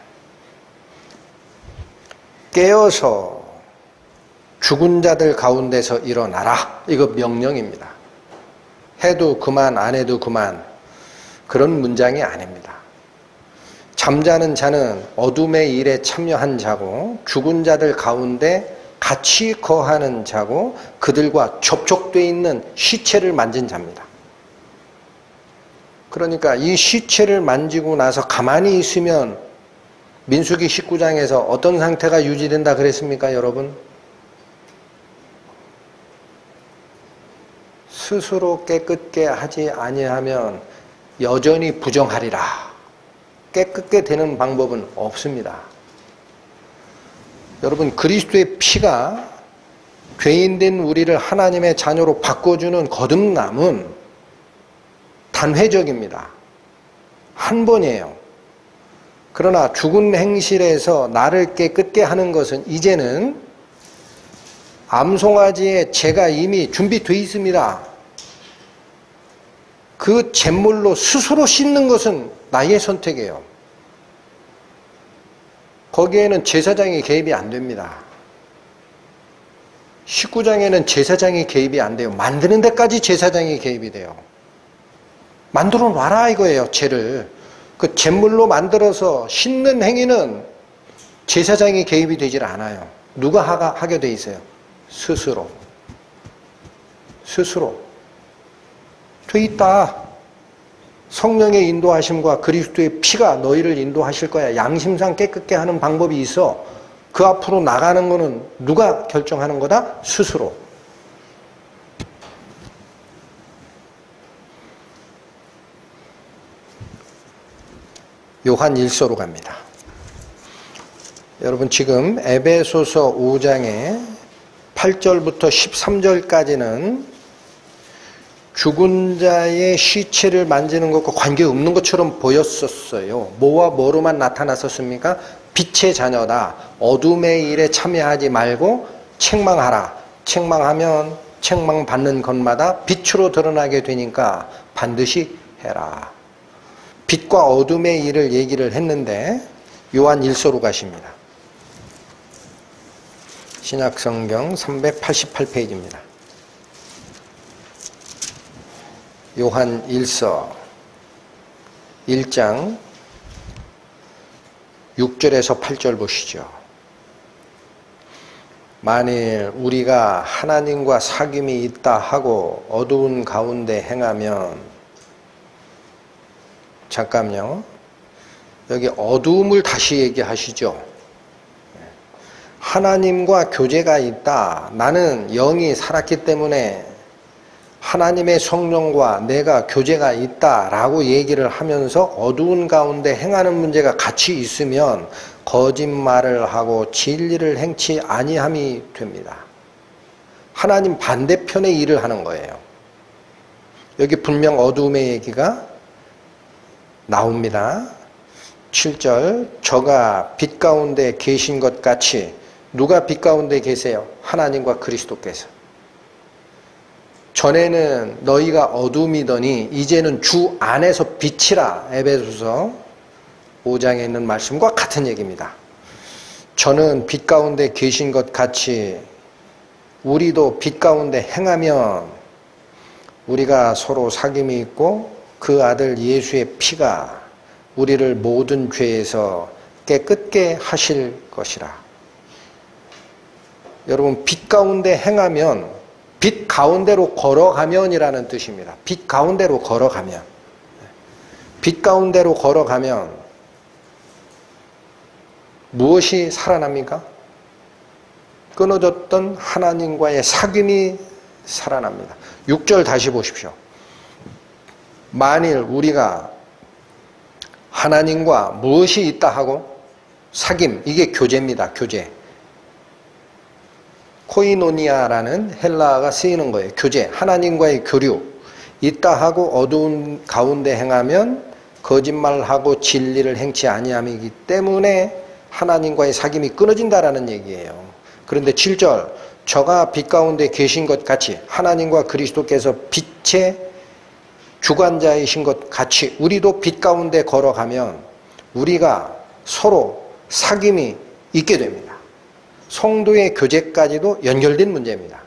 S1: 깨어서 죽은 자들 가운데서 일어나라. 이거 명령입니다. 해도 그만 안 해도 그만 그런 문장이 아닙니다. 잠자는 자는 어둠의 일에 참여한 자고 죽은 자들 가운데 같이 거하는 자고 그들과 접촉되어 있는 시체를 만진 자입니다. 그러니까 이 시체를 만지고 나서 가만히 있으면 민수기 19장에서 어떤 상태가 유지된다 그랬습니까, 여러분? 스스로 깨끗게 하지 아니하면 여전히 부정하리라. 깨끗게 되는 방법은 없습니다. 여러분, 그리스도의 피가 죄인된 우리를 하나님의 자녀로 바꿔주는 거듭남은 단회적입니다. 한 번이에요. 그러나 죽은 행실에서 나를 깨끗게 하는 것은 이제는 암송아지의 죄가 이미 준비되어 있습니다. 그 잿물로 스스로 씻는 것은 나의 선택이에요. 거기에는 제사장이 개입이 안 됩니다. 19장에는 제사장이 개입이 안 돼요. 만드는 데까지 제사장이 개입이 돼요. 만들어 놔라 이거예요. 죄를. 그 잿물로 만들어서 씻는 행위는 제사장이 개입이 되질 않아요. 누가 하게 돼 있어요? 스스로. 돼 있다. 성령의 인도하심과 그리스도의 피가 너희를 인도하실 거야. 양심상 깨끗게 하는 방법이 있어. 그 앞으로 나가는 거는 누가 결정하는 거다? 스스로. 요한 1서로 갑니다. 여러분 지금 에베소서 5장의 8절부터 13절까지는 죽은 자의 시체를 만지는 것과 관계없는 것처럼 보였었어요. 뭐와 뭐로만 나타났었습니까? 빛의 자녀다. 어둠의 일에 참여하지 말고 책망하라. 책망하면 책망받는 것마다 빛으로 드러나게 되니까 반드시 해라. 빛과 어둠의 일을 얘기를 했는데 요한 1서로 가십니다. 신약성경 388페이지입니다. 요한 1서 1장 6절에서 8절 보시죠. 만일 우리가 하나님과 사귐이 있다 하고 어두운 가운데 행하면, 잠깐요. 여기 어두움을 다시 얘기하시죠. 하나님과 교제가 있다. 나는 영이 살았기 때문에 하나님의 성령과 내가 교제가 있다라고 얘기를 하면서 어두운 가운데 행하는 문제가 같이 있으면 거짓말을 하고 진리를 행치 아니함이 됩니다. 하나님 반대편의 일을 하는 거예요. 여기 분명 어두움의 얘기가 나옵니다. 7절, 저가 빛 가운데 계신 것 같이. 누가 빛 가운데 계세요? 하나님과 그리스도께서. 전에는 너희가 어둠이더니 이제는 주 안에서 빛이라. 에베소서 5장에 있는 말씀과 같은 얘기입니다. 저는 빛 가운데 계신 것 같이 우리도 빛 가운데 행하면 우리가 서로 사귐이 있고 그 아들 예수의 피가 우리를 모든 죄에서 깨끗게 하실 것이라. 여러분, 빛 가운데 행하면, 빛 가운데로 걸어가면이라는 뜻입니다. 빛 가운데로 걸어가면. 빛 가운데로 걸어가면 무엇이 살아납니까? 끊어졌던 하나님과의 사귐이 살아납니다. 6절 다시 보십시오. 만일 우리가 하나님과 무엇이 있다 하고, 사귐, 이게 교제입니다. 교제. 코이노니아라는 헬라어가 쓰이는 거예요. 교제, 하나님과의 교류. 있다 하고 어두운 가운데 행하면 거짓말하고 진리를 행치 아니함이기 때문에 하나님과의 사귐이 끊어진다라는 얘기예요. 그런데 7절, 저가 빛 가운데 계신 것 같이 하나님과 그리스도께서 빛의 주관자이신 것 같이 우리도 빛 가운데 걸어가면 우리가 서로 사귐이 있게 됩니다. 성도의 교제까지도 연결된 문제입니다.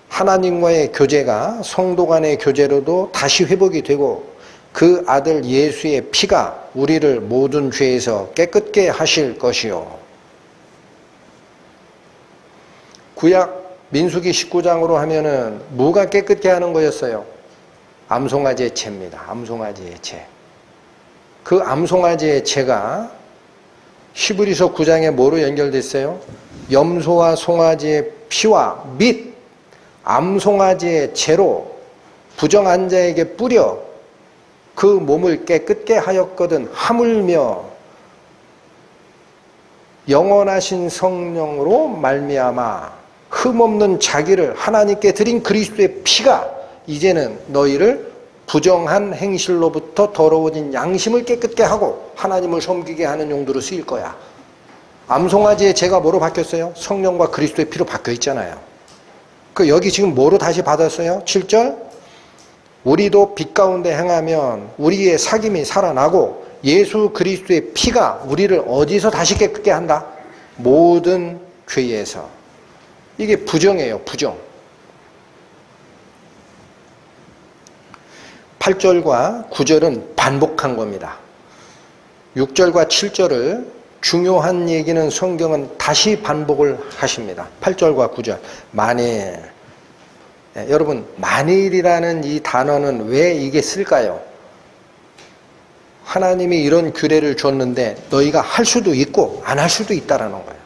S1: 하나님과의 교제가 성도 간의 교제로도 다시 회복이 되고 그 아들 예수의 피가 우리를 모든 죄에서 깨끗게 하실 것이요. 구약 민수기 19장으로 하면은 뭐가 깨끗게 하는 거였어요? 암송아지의 채입니다. 암송아지의 채. 그 암송아지의 채가 히브리서 9장에 뭐로 연결됐어요? 염소와 송아지의 피와 및 암송아지의 채로 부정한 자에게 뿌려 그 몸을 깨끗게 하였거든. 하물며 영원하신 성령으로 말미암아 흠없는 자기를 하나님께 드린 그리스도의 피가 이제는 너희를 부정한 행실로부터 더러워진 양심을 깨끗게 하고 하나님을 섬기게 하는 용도로 쓰일 거야. 암송아지의 죄가 뭐로 바뀌었어요? 성령과 그리스도의 피로 바뀌어 있잖아요. 그 여기 지금 뭐로 다시 받았어요? 7절, 우리도 빛 가운데 행하면 우리의 사귐이 살아나고 예수 그리스도의 피가 우리를 어디서 다시 깨끗게 한다? 모든 죄에서. 이게 부정이에요. 부정. 8절과 9절은 반복한 겁니다. 6절과 7절을 중요한 얘기는 성경은 다시 반복을 하십니다. 8절과 9절. 만일. 여러분, 만일이라는 이 단어는 왜 이게 쓸까요? 하나님이 이런 규례를 줬는데 너희가 할 수도 있고 안 할 수도 있다라는 거예요.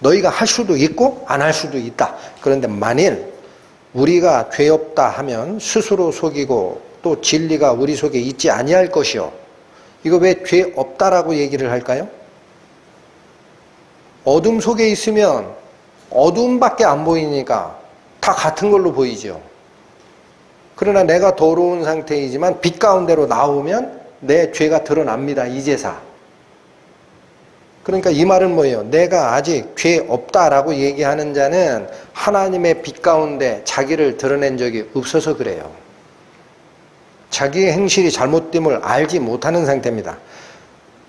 S1: 너희가 할 수도 있고 안 할 수도 있다. 그런데 만일 우리가 죄 없다 하면 스스로 속이고 또 진리가 우리 속에 있지 아니할 것이요. 이거 왜 죄 없다라고 얘기를 할까요? 어둠 속에 있으면 어둠밖에 안 보이니까 다 같은 걸로 보이죠. 그러나 내가 더러운 상태이지만 빛 가운데로 나오면 내 죄가 드러납니다. 이제사. 그러니까 이 말은 뭐예요? 내가 아직 죄 없다라고 얘기하는 자는 하나님의 빛 가운데 자기를 드러낸 적이 없어서 그래요. 자기의 행실이 잘못됨을 알지 못하는 상태입니다.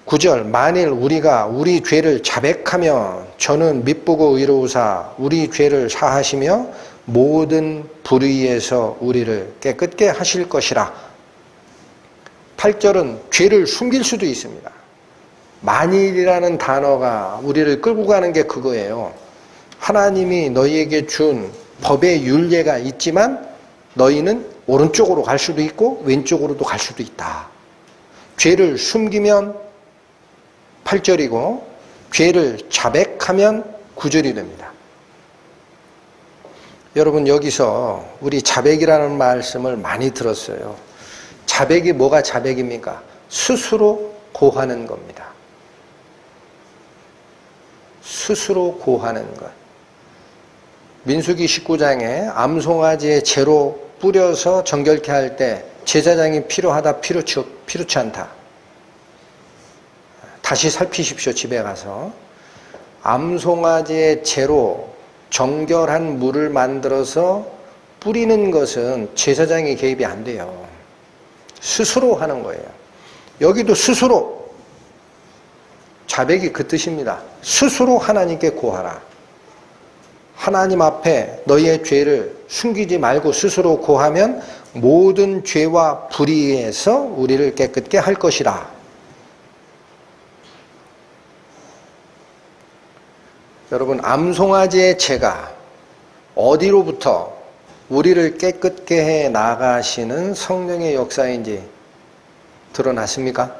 S1: 9절 만일 우리가 우리 죄를 자백하면 저는 미쁘고 의로우사 우리 죄를 사하시며 모든 불의에서 우리를 깨끗게 하실 것이라. 8절은 죄를 숨길 수도 있습니다. 만일이라는 단어가 우리를 끌고 가는 게 그거예요. 하나님이 너희에게 준 법의 율례가 있지만 너희는 오른쪽으로 갈 수도 있고 왼쪽으로도 갈 수도 있다. 죄를 숨기면 8절이고 죄를 자백하면 9절이 됩니다. 여러분 여기서 우리 자백이라는 말씀을 많이 들었어요. 자백이 뭐가 자백입니까? 스스로 고하는 겁니다. 스스로 고하는 것. 민수기 19장에 암송아지의 재로 뿌려서 정결케 할 때 제사장이 필요하다 필요치 않다. 다시 살피십시오. 집에 가서. 암송아지의 재로 정결한 물을 만들어서 뿌리는 것은 제사장이 개입이 안 돼요. 스스로 하는 거예요. 여기도 스스로. 자백이 그 뜻입니다. 스스로 하나님께 고하라. 하나님 앞에 너희의 죄를 숨기지 말고 스스로 고하면 모든 죄와 불의에서 우리를 깨끗게 할 것이라. 여러분 암송아지의 재가 어디로부터 우리를 깨끗게 해 나가시는 성령의 역사인지 드러났습니까?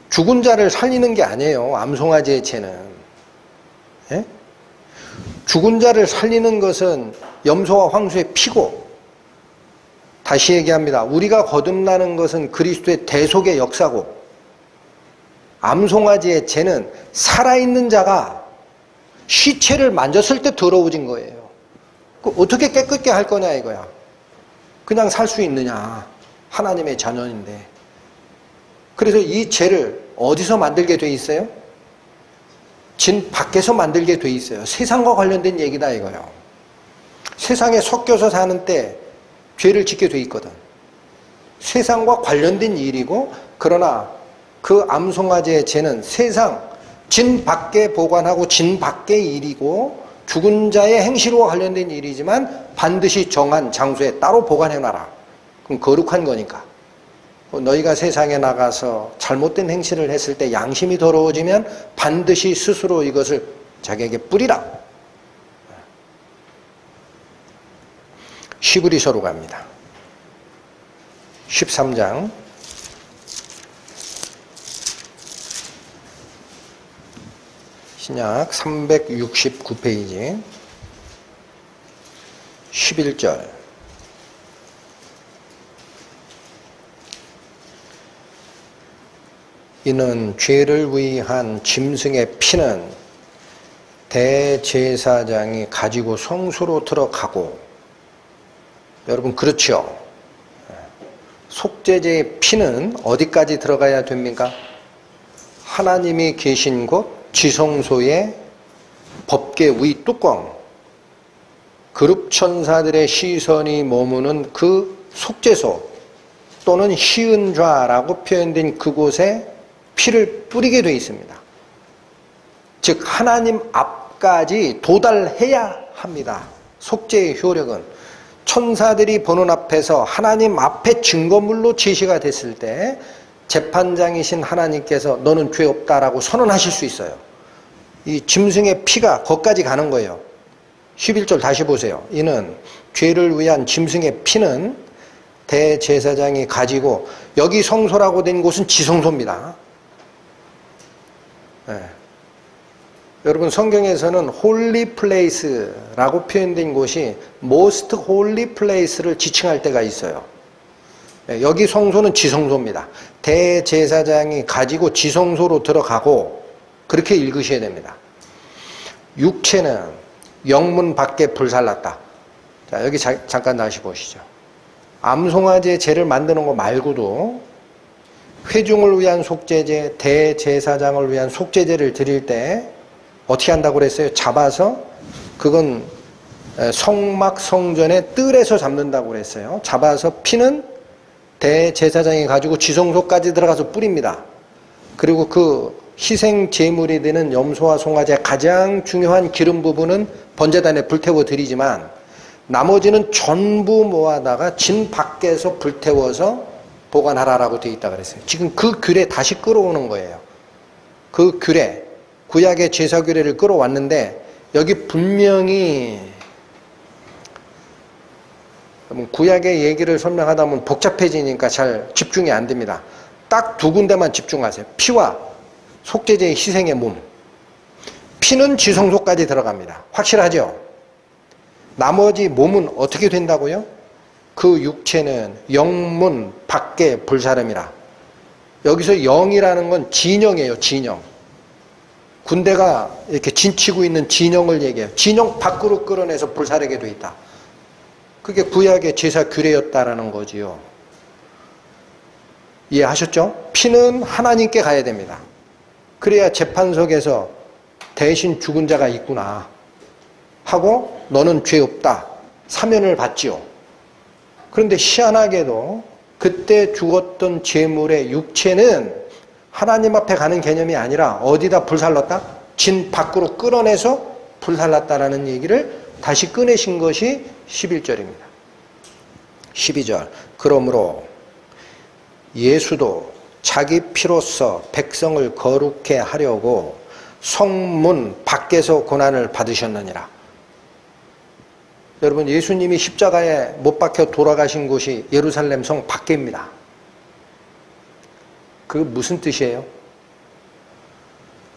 S1: 죽은 자를 살리는 게 아니에요. 암송아지의 재는. 예? 죽은 자를 살리는 것은 염소와 황소의 피고, 다시 얘기합니다. 우리가 거듭나는 것은 그리스도의 대속의 역사고, 암송아지의 재는 살아있는 자가 시체를 만졌을 때 더러워진 거예요. 어떻게 깨끗게 할 거냐 이거야. 그냥 살 수 있느냐. 하나님의 자녀인데. 그래서 이 재를 어디서 만들게 돼 있어요? 진 밖에서 만들게 돼 있어요. 세상과 관련된 얘기다 이거예요. 세상에 섞여서 사는 때 죄를 짓게 돼 있거든. 세상과 관련된 일이고, 그러나 그 암송아지의 죄는 세상, 진 밖에 보관하고 진 밖의 일이고 죽은 자의 행실과 관련된 일이지만 반드시 정한 장소에 따로 보관해놔라. 그럼 거룩한 거니까. 너희가 세상에 나가서 잘못된 행실을 했을 때 양심이 더러워지면 반드시 스스로 이것을 자기에게 뿌리라. 히브리서로 갑니다. 13장 신약 369페이지 11절. 이는 죄를 위한 짐승의 피는 대제사장이 가지고 성소로 들어가고, 여러분 그렇죠? 속죄제의 피는 어디까지 들어가야 됩니까? 하나님이 계신 곳 지성소의 법궤 위 뚜껑, 그룹 천사들의 시선이 머무는 그 속죄소 또는 시은좌라고 표현된 그곳에 피를 뿌리게 되어 있습니다. 즉 하나님 앞까지 도달해야 합니다. 속죄의 효력은 천사들이 보는 앞에서 하나님 앞에 증거물로 제시가 됐을 때 재판장이신 하나님께서 너는 죄 없다라고 선언하실 수 있어요. 이 짐승의 피가 거기까지 가는 거예요. 11절 다시 보세요. 이는 죄를 위한 짐승의 피는 대제사장이 가지고, 여기 성소라고 된 곳은 지성소입니다. 네. 여러분 성경에서는 홀리 플레이스라고 표현된 곳이 most holy place를 지칭할 때가 있어요. 네. 여기 성소는 지성소입니다. 대제사장이 가지고 지성소로 들어가고, 그렇게 읽으셔야 됩니다. 육체는 영문 밖에 불살랐다. 자, 여기 잠깐 다시 보시죠. 암송아지의 제를 만드는 거 말고도 회중을 위한 속죄제, 대제사장을 위한 속죄제를 드릴 때 어떻게 한다고 그랬어요? 잡아서 그건 성막 성전의 뜰에서 잡는다고 그랬어요. 잡아서 피는 대제사장이 가지고 지성소까지 들어가서 뿌립니다. 그리고 그 희생 제물이 되는 염소와 송아지의 가장 중요한 기름 부분은 번제단에 불태워 드리지만 나머지는 전부 모아다가 진 밖에서 불태워서 보관하라라고 되어 있다고 그랬어요. 지금 그 규례 다시 끌어오는 거예요. 그 규례, 구약의 제사 규례를 끌어왔는데 여기 분명히 구약의 얘기를 설명하다 보면 복잡해지니까 잘 집중이 안 됩니다. 딱 두 군데만 집중하세요. 피와 속죄제의 희생의 몸. 피는 지성소까지 들어갑니다. 확실하죠? 나머지 몸은 어떻게 된다고요? 그 육체는 영문 밖에 불사름이라. 여기서 영이라는 건 진영이에요. 진영. 군대가 이렇게 진치고 있는 진영을 얘기해요. 진영 밖으로 끌어내서 불사르게 돼 있다. 그게 구약의 제사 규례였다라는 거지요. 이해하셨죠? 피는 하나님께 가야 됩니다. 그래야 재판석에서 대신 죽은 자가 있구나 하고 너는 죄 없다 사면을 받지요. 그런데 희한하게도 그때 죽었던 제물의 육체는 하나님 앞에 가는 개념이 아니라 어디다 불살랐다? 진 밖으로 끌어내서 불살랐다라는 얘기를 다시 꺼내신 것이 11절입니다. 12절. 그러므로 예수도 자기 피로써 백성을 거룩해 하려고 성문 밖에서 고난을 받으셨느니라. 여러분, 예수님이 십자가에 못 박혀 돌아가신 곳이 예루살렘 성 밖입니다. 그게 무슨 뜻이에요?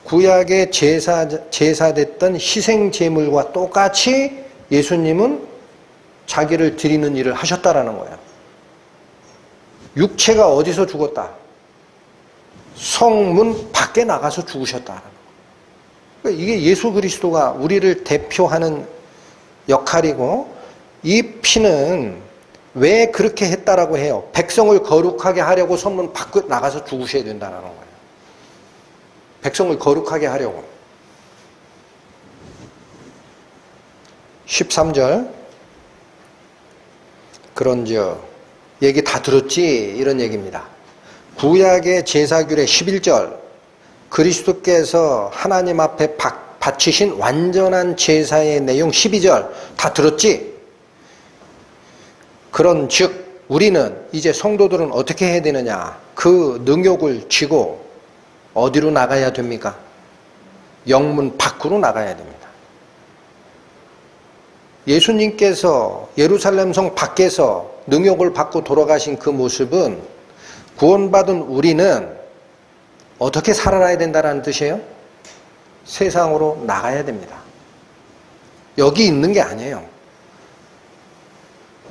S1: 구약의 제사됐던 희생 제물과 똑같이 예수님은 자기를 드리는 일을 하셨다라는 거예요. 육체가 어디서 죽었다? 성문 밖에 나가서 죽으셨다라는 거예요. 그러니까 이게 예수 그리스도가 우리를 대표하는 역할이고, 이 피는 왜 그렇게 했다라고 해요? 백성을 거룩하게 하려고 성문 밖에 나가서 죽으셔야 된다는 거예요. 백성을 거룩하게 하려고. 13절. 그런즉 얘기 다 들었지? 이런 얘기입니다. 구약의 제사규례 11절. 그리스도께서 하나님 앞에 바치신 완전한 제사의 내용 12절 다 들었지? 그런즉 우리는 이제 성도들은 어떻게 해야 되느냐? 그 능욕을 쥐고 어디로 나가야 됩니까? 영문 밖으로 나가야 됩니다. 예수님께서 예루살렘 성 밖에서 능욕을 받고 돌아가신 그 모습은 구원받은 우리는 어떻게 살아가야 된다는 뜻이에요? 세상으로 나가야 됩니다. 여기 있는 게 아니에요.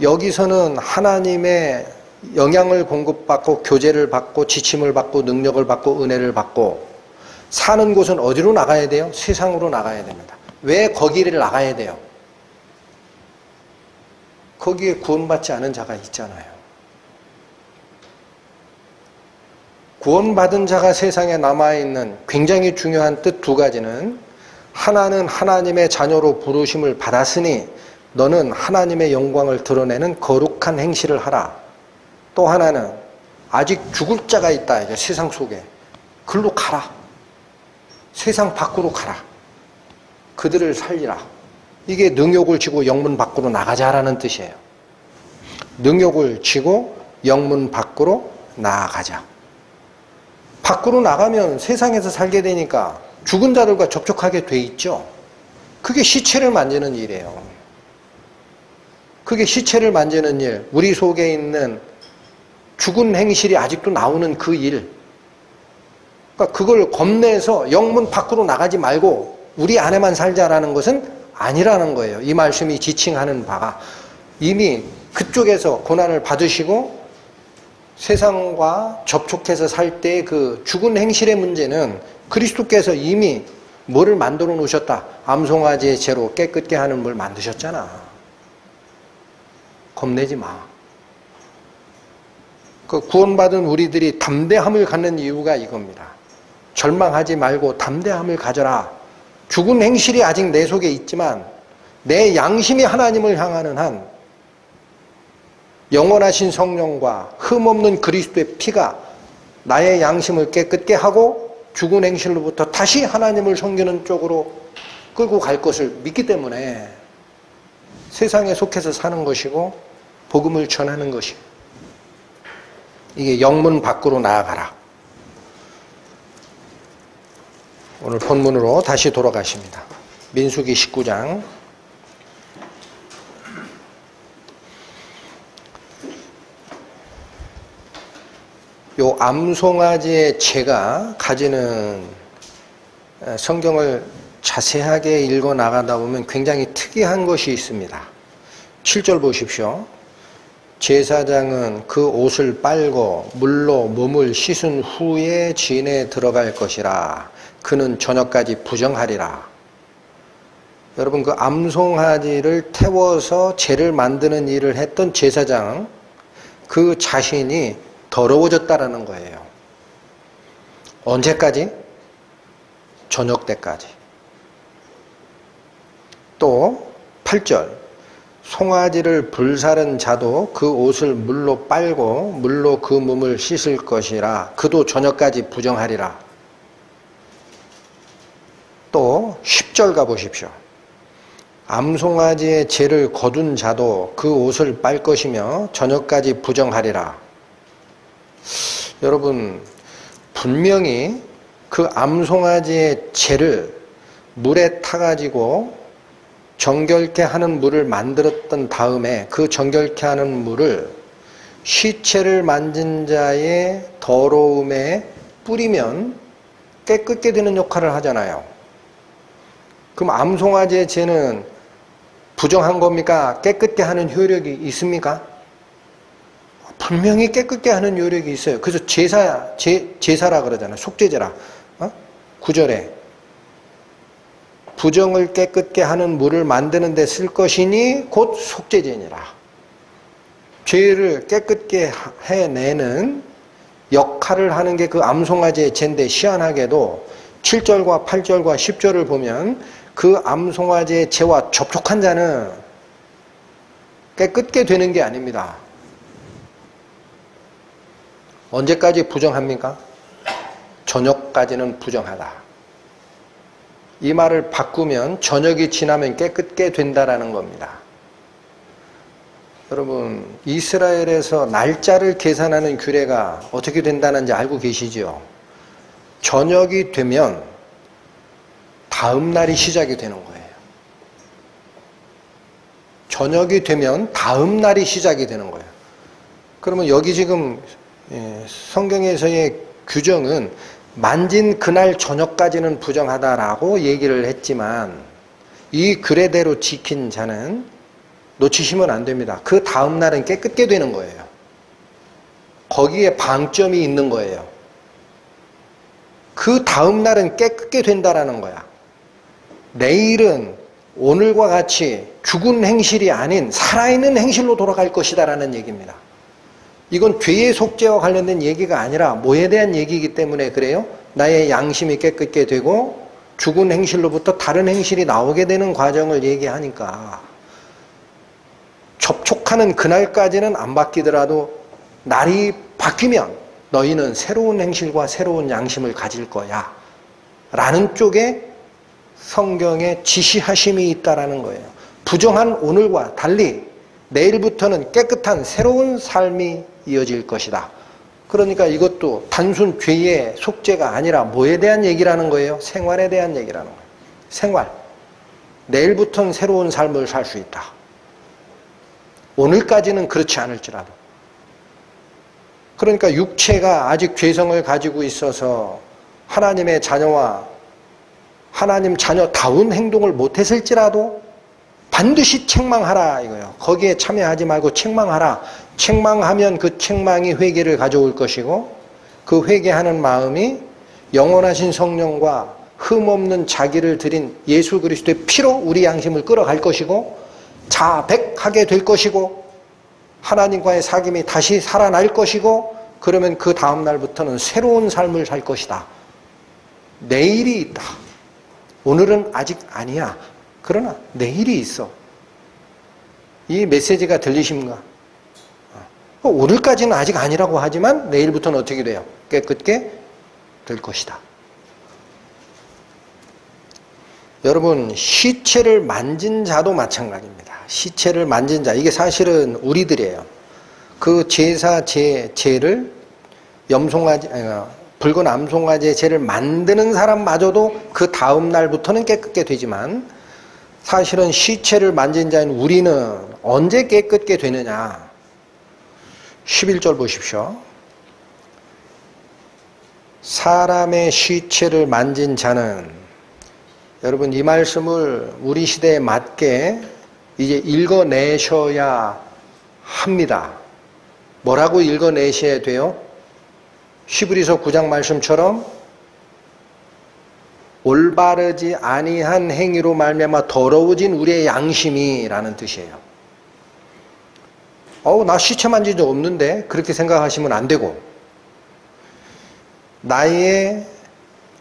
S1: 여기서는 하나님의 영향을 공급받고 교제를 받고 지침을 받고 능력을 받고 은혜를 받고 사는 곳은 어디로 나가야 돼요? 세상으로 나가야 됩니다. 왜 거기를 나가야 돼요? 거기에 구원받지 않은 자가 있잖아요. 구원받은 자가 세상에 남아있는 굉장히 중요한 뜻 두 가지는, 하나는 하나님의 자녀로 부르심을 받았으니 너는 하나님의 영광을 드러내는 거룩한 행실을 하라. 또 하나는 아직 죽을 자가 있다. 이제 세상 속에. 글로 가라. 세상 밖으로 가라. 그들을 살리라. 이게 능욕을 쥐고 영문 밖으로 나가자라는 뜻이에요. 능욕을 쥐고 영문 밖으로 나아가자. 밖으로 나가면 세상에서 살게 되니까 죽은 자들과 접촉하게 돼 있죠. 그게 시체를 만지는 일이에요. 그게 시체를 만지는 일, 우리 속에 있는 죽은 행실이 아직도 나오는 그 일. 그러니까 그걸 겁내서 영문 밖으로 나가지 말고 우리 안에만 살자라는 것은 아니라는 거예요. 이 말씀이 지칭하는 바가 이미 그쪽에서 고난을 받으시고 세상과 접촉해서 살 때 그 죽은 행실의 문제는 그리스도께서 이미 뭐를 만들어 놓으셨다. 암송아지의 재로 깨끗게 하는 물 만드셨잖아. 겁내지 마. 그 구원받은 우리들이 담대함을 갖는 이유가 이겁니다. 절망하지 말고 담대함을 가져라. 죽은 행실이 아직 내 속에 있지만 내 양심이 하나님을 향하는 한 영원하신 성령과 흠없는 그리스도의 피가 나의 양심을 깨끗게 하고 죽은 행실로부터 다시 하나님을 섬기는 쪽으로 끌고 갈 것을 믿기 때문에 세상에 속해서 사는 것이고 복음을 전하는 것이, 이게 영문 밖으로 나아가라. 오늘 본문으로 다시 돌아가십니다. 민수기 19장. 요 암송아지의 죄가 가지는, 성경을 자세하게 읽어 나가다 보면 굉장히 특이한 것이 있습니다. 7절 보십시오. 제사장은 그 옷을 빨고 물로 몸을 씻은 후에 진에 들어갈 것이라. 그는 저녁까지 부정하리라. 여러분, 그 암송아지를 태워서 죄를 만드는 일을 했던 제사장, 그 자신이 더러워졌다라는 거예요. 언제까지? 저녁 때까지. 또 8절, 송아지를 불사른 자도 그 옷을 물로 빨고 물로 그 몸을 씻을 것이라. 그도 저녁까지 부정하리라. 또 10절 가보십시오. 암송아지의 죄를 거둔 자도 그 옷을 빨 것이며 저녁까지 부정하리라. 여러분, 분명히 그 암송아지의 죄를 물에 타가지고 정결케 하는 물을 만들었던 다음에 그 정결케 하는 물을 시체를 만진 자의 더러움에 뿌리면 깨끗게 되는 역할을 하잖아요. 그럼 암송아지의 죄는 부정한 겁니까? 깨끗게 하는 효력이 있습니까? 분명히 깨끗게 하는 효력이 있어요. 그래서 제사라 그러잖아요. 속죄제라. 9절에 부정을 깨끗게 하는 물을 만드는 데 쓸 것이니 곧 속죄제니라. 죄를 깨끗게 해내는 역할을 하는 게 그 암송아지의 죄인데, 희한하게도 7절과 8절과 10절을 보면 그 암송아지의 죄와 접촉한 자는 깨끗게 되는 게 아닙니다. 언제까지 부정합니까? 저녁까지는 부정하다. 이 말을 바꾸면 저녁이 지나면 깨끗게 된다라는 겁니다. 여러분, 이스라엘에서 날짜를 계산하는 규례가 어떻게 된다는지 알고 계시죠? 저녁이 되면 다음 날이 시작이 되는 거예요. 저녁이 되면 다음 날이 시작이 되는 거예요. 그러면 여기 지금 성경에서의 규정은 만진 그날 저녁까지는 부정하다라고 얘기를 했지만, 이 규례대로 지킨 자는 놓치시면 안 됩니다. 그 다음 날은 깨끗게 되는 거예요. 거기에 방점이 있는 거예요. 그 다음 날은 깨끗게 된다라는 거야. 내일은 오늘과 같이 죽은 행실이 아닌 살아있는 행실로 돌아갈 것이다라는 얘기입니다. 이건 죄의 속죄와 관련된 얘기가 아니라 뭐에 대한 얘기이기 때문에 그래요? 나의 양심이 깨끗게 되고 죽은 행실로부터 다른 행실이 나오게 되는 과정을 얘기하니까, 접촉하는 그날까지는 안 바뀌더라도 날이 바뀌면 너희는 새로운 행실과 새로운 양심을 가질 거야 라는 쪽에 성경에 지시하심이 있다라는 거예요. 부정한 오늘과 달리 내일부터는 깨끗한 새로운 삶이 이어질 것이다. 그러니까 이것도 단순 죄의 속죄가 아니라 뭐에 대한 얘기라는 거예요? 생활에 대한 얘기라는 거예요. 생활. 내일부터는 새로운 삶을 살 수 있다. 오늘까지는 그렇지 않을지라도. 그러니까 육체가 아직 죄성을 가지고 있어서 하나님의 자녀와 하나님 자녀다운 행동을 못했을지라도 반드시 책망하라 이거예요. 거기에 참여하지 말고 책망하라. 책망하면 그 책망이 회개를 가져올 것이고, 그 회개하는 마음이 영원하신 성령과 흠없는 자기를 드린 예수 그리스도의 피로 우리 양심을 끌어갈 것이고, 자백하게 될 것이고, 하나님과의 사귐이 다시 살아날 것이고, 그러면 그 다음 날부터는 새로운 삶을 살 것이다. 내일이 있다. 오늘은 아직 아니야. 그러나 내일이 있어. 이 메시지가 들리십니까? 오늘까지는 아직 아니라고 하지만 내일부터는 어떻게 돼요? 깨끗게 될 것이다. 여러분, 시체를 만진 자도 마찬가지입니다. 시체를 만진 자, 이게 사실은 우리들이에요. 그 제를 붉은 암송아지의 제를 만드는 사람마저도 그 다음 날부터는 깨끗게 되지만, 사실은 시체를 만진 자인 우리는 언제 깨끗게 되느냐? 11절 보십시오. 사람의 시체를 만진 자는, 여러분 이 말씀을 우리 시대에 맞게 이제 읽어내셔야 합니다. 뭐라고 읽어내셔야 돼요? 히브리서 9장 말씀처럼 올바르지 아니한 행위로 말미암아 더러워진 우리의 양심이라는 뜻이에요. 나 시체 만진 적 없는데 그렇게 생각하시면 안 되고, 나의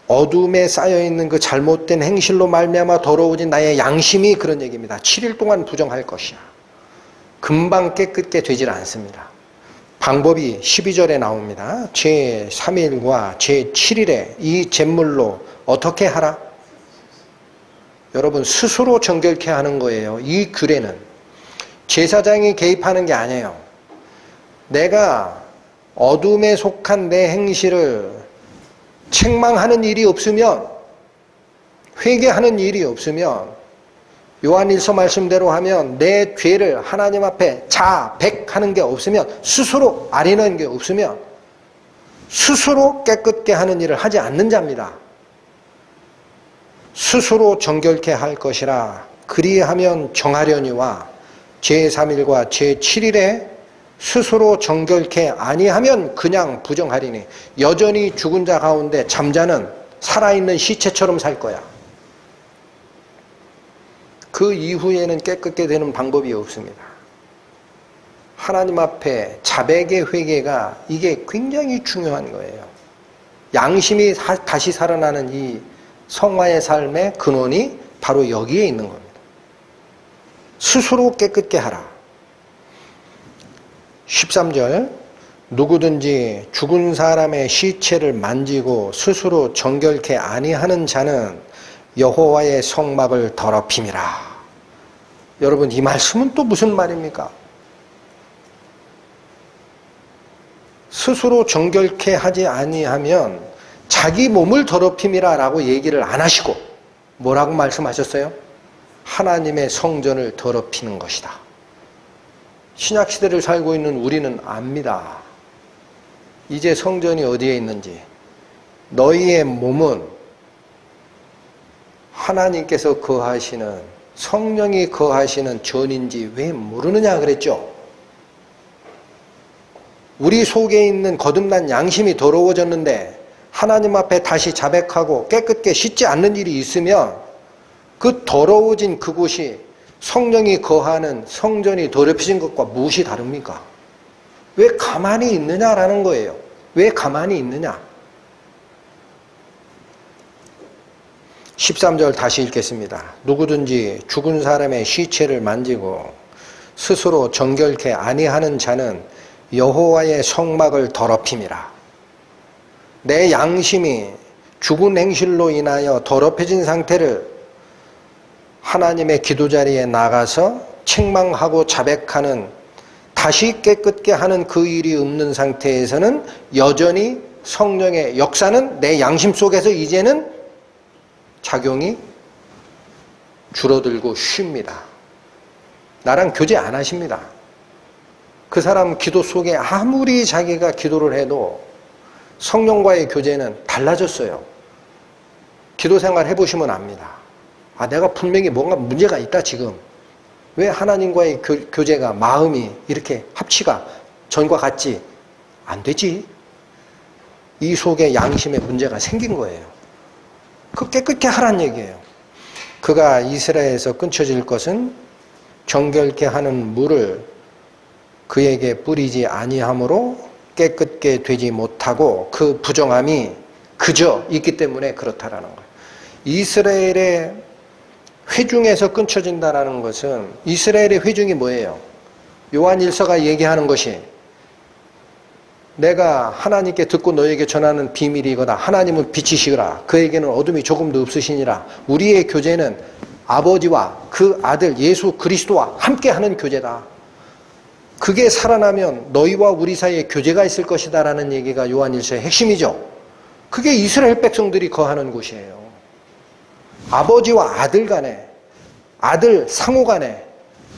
S1: 어둠에 쌓여있는 그 잘못된 행실로 말미암아 더러워진 나의 양심이, 그런 얘기입니다. 7일 동안 부정할 것이야. 금방 깨끗게 되질 않습니다. 방법이 12절에 나옵니다. 제3일과 제7일에 이 제물로 어떻게 하라? 여러분, 스스로 정결케 하는 거예요. 이 규례는 제사장이 개입하는 게 아니에요. 내가 어둠에 속한 내 행실을 책망하는 일이 없으면, 회개하는 일이 없으면, 요한일서 말씀대로 하면 내 죄를 하나님 앞에 자백하는 게 없으면, 스스로 아리는 게 없으면 스스로 깨끗게 하는 일을 하지 않는 자입니다. 스스로 정결케 할 것이라 그리하면 정하려니와 제3일과 제7일에 스스로 정결케 아니하면 그냥 부정하리니 여전히 죽은 자 가운데 잠자는 살아있는 시체처럼 살 거야. 그 이후에는 깨끗게 되는 방법이 없습니다. 하나님 앞에 자백의 회개가, 이게 굉장히 중요한 거예요. 양심이 다시 살아나는 이 성화의 삶의 근원이 바로 여기에 있는 겁니다. 스스로 깨끗게 하라. 13절, 누구든지 죽은 사람의 시체를 만지고 스스로 정결케 아니하는 자는 여호와의 성막을 더럽힘이라. 여러분, 이 말씀은 또 무슨 말입니까? 스스로 정결케 하지 아니하면 자기 몸을 더럽힘이라 라고 얘기를 안 하시고 뭐라고 말씀하셨어요? 하나님의 성전을 더럽히는 것이다. 신약시대를 살고 있는 우리는 압니다. 이제 성전이 어디에 있는지. 너희의 몸은 하나님께서 거하시는, 성령이 거하시는 전인지 왜 모르느냐 그랬죠? 우리 속에 있는 거듭난 양심이 더러워졌는데 하나님 앞에 다시 자백하고 깨끗게 씻지 않는 일이 있으면 그 더러워진 그곳이 성령이 거하는 성전이 더럽혀진 것과 무엇이 다릅니까? 왜 가만히 있느냐라는 거예요. 왜 가만히 있느냐? 13절 다시 읽겠습니다. 누구든지 죽은 사람의 시체를 만지고 스스로 정결케 아니하는 자는 여호와의 성막을 더럽힘이라. 내 양심이 죽은 행실로 인하여 더럽혀진 상태를 하나님의 기도자리에 나가서 책망하고 자백하는, 다시 깨끗게 하는 그 일이 없는 상태에서는 여전히 성령의 역사는 내 양심 속에서 이제는 작용이 줄어들고 쉽니다. 나랑 교제 안 하십니다. 그 사람 기도 속에 아무리 자기가 기도를 해도 성령과의 교제는 달라졌어요. 기도 생활 해보시면 압니다. 내가 분명히 뭔가 문제가 있다 지금. 왜 하나님과의 교제가, 마음이 이렇게 합치가 전과 같지 안 되지? 이 속에 양심에 문제가 생긴 거예요. 그 깨끗게 하란 얘기예요. 그가 이스라엘에서 끊쳐질 것은 정결케 하는 물을 그에게 뿌리지 아니하므로 깨끗게 되지 못하고 그 부정함이 그저 있기 때문에 그렇다라는 거예요. 이스라엘의 회중에서 끊쳐진다는 것은 이스라엘의 회중이 뭐예요? 요한일서가 얘기하는 것이 내가 하나님께 듣고 너에게 전하는 비밀이거나 하나님은 빛이시거라 그에게는 어둠이 조금도 없으시니라. 우리의 교제는 아버지와 그 아들 예수 그리스도와 함께하는 교제다. 그게 살아나면 너희와 우리 사이에 교제가 있을 것이다 라는 얘기가 요한일서의 핵심이죠. 그게 이스라엘 백성들이 거하는 곳이에요. 아버지와 아들 간에, 아들 상호 간에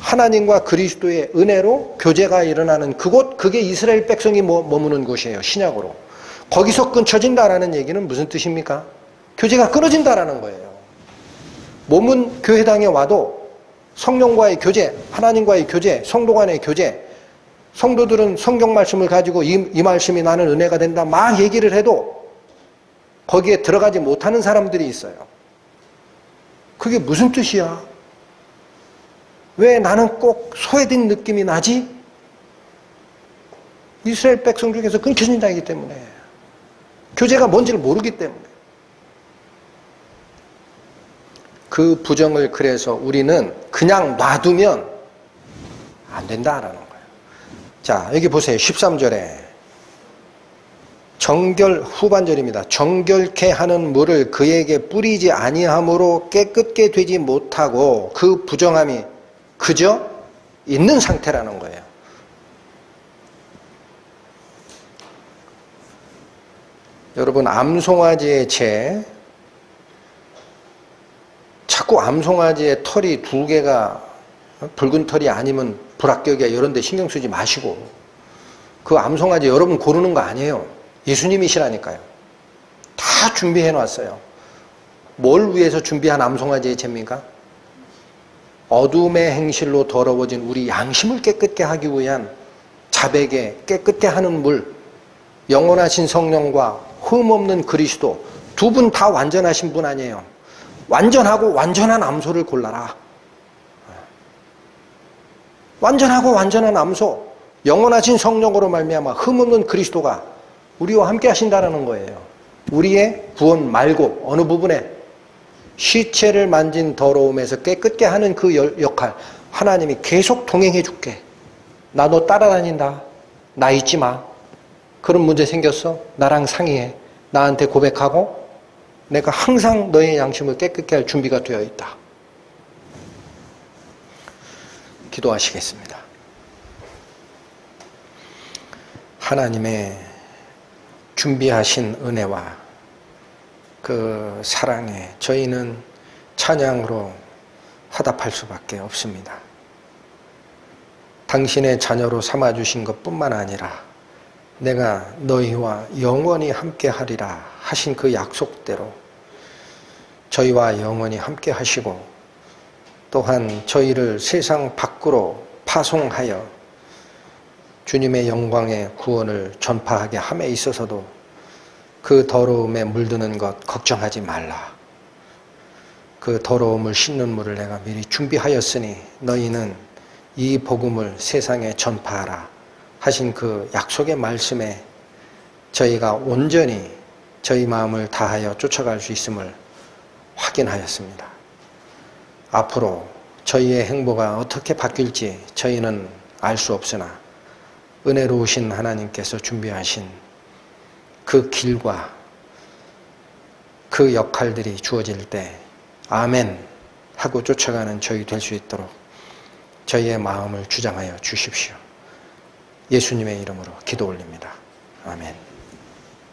S1: 하나님과 그리스도의 은혜로 교제가 일어나는 그곳, 그게 이스라엘 백성이 머무는 곳이에요. 신약으로. 거기서 끊쳐진다라는 얘기는 무슨 뜻입니까? 교제가 끊어진다라는 거예요. 몸은 교회당에 와도 성령과의 교제, 하나님과의 교제, 성도 간의 교제, 성도들은 성경 말씀을 가지고 이 말씀이 나는 은혜가 된다 막 얘기를 해도 거기에 들어가지 못하는 사람들이 있어요. 그게 무슨 뜻이야? 왜 나는 꼭 소외된 느낌이 나지? 이스라엘 백성 중에서 끊겨진다기 때문에 교제가 뭔지를 모르기 때문에 그 부정을 그래서 우리는 그냥 놔두면 안 된다라는 거예요. 자, 여기 보세요. 13절에 정결 후반절입니다. 정결케 하는 물을 그에게 뿌리지 아니함으로 깨끗게 되지 못하고 그 부정함이 그저 있는 상태라는 거예요. 여러분 암송아지의 재 자꾸 암송아지의 털이 두 개가 붉은 털이 아니면 불합격이야 이런 데 신경 쓰지 마시고 그 암송아지 여러분 고르는 거 아니에요. 예수님이시라니까요. 다 준비해 놨어요. 뭘 위해서 준비한 암송아지의 죄입니까? 어둠의 행실로 더러워진 우리 양심을 깨끗게 하기 위한 자백에 깨끗게 하는 물, 영원하신 성령과 흠없는 그리스도 두 분 다 완전하신 분 아니에요. 완전하고 완전한 암소를 골라라. 완전하고 완전한 암소, 영원하신 성령으로 말미암아 흠없는 그리스도가 우리와 함께 하신다는 거예요. 우리의 구원 말고 어느 부분에 시체를 만진 더러움에서 깨끗게 하는 그 역할 하나님이 계속 동행해 줄게. 나 너 따라다닌다. 나 잊지 마. 그런 문제 생겼어? 나랑 상의해. 나한테 고백하고 내가 항상 너의 양심을 깨끗게 할 준비가 되어 있다. 기도하시겠습니다. 하나님의 준비하신 은혜와 그 사랑에 저희는 찬양으로 화답할 수밖에 없습니다. 당신의 자녀로 삼아주신 것뿐만 아니라 내가 너희와 영원히 함께하리라 하신 그 약속대로 저희와 영원히 함께 하시고 또한 저희를 세상 밖으로 파송하여 주님의 영광의 구원을 전파하게 함에 있어서도 그 더러움에 물드는 것 걱정하지 말라. 그 더러움을 씻는 물을 내가 미리 준비하였으니 너희는 이 복음을 세상에 전파하라 하신 그 약속의 말씀에 저희가 온전히 저희 마음을 다하여 쫓아갈 수 있음을 확인하였습니다. 앞으로 저희의 행보가 어떻게 바뀔지 저희는 알 수 없으나 은혜로우신 하나님께서 준비하신 그 길과 그 역할들이 주어질 때 아멘 하고 쫓아가는 저희 될 수 있도록 저희의 마음을 주장하여 주십시오. 예수님의 이름으로 기도 올립니다. 아멘.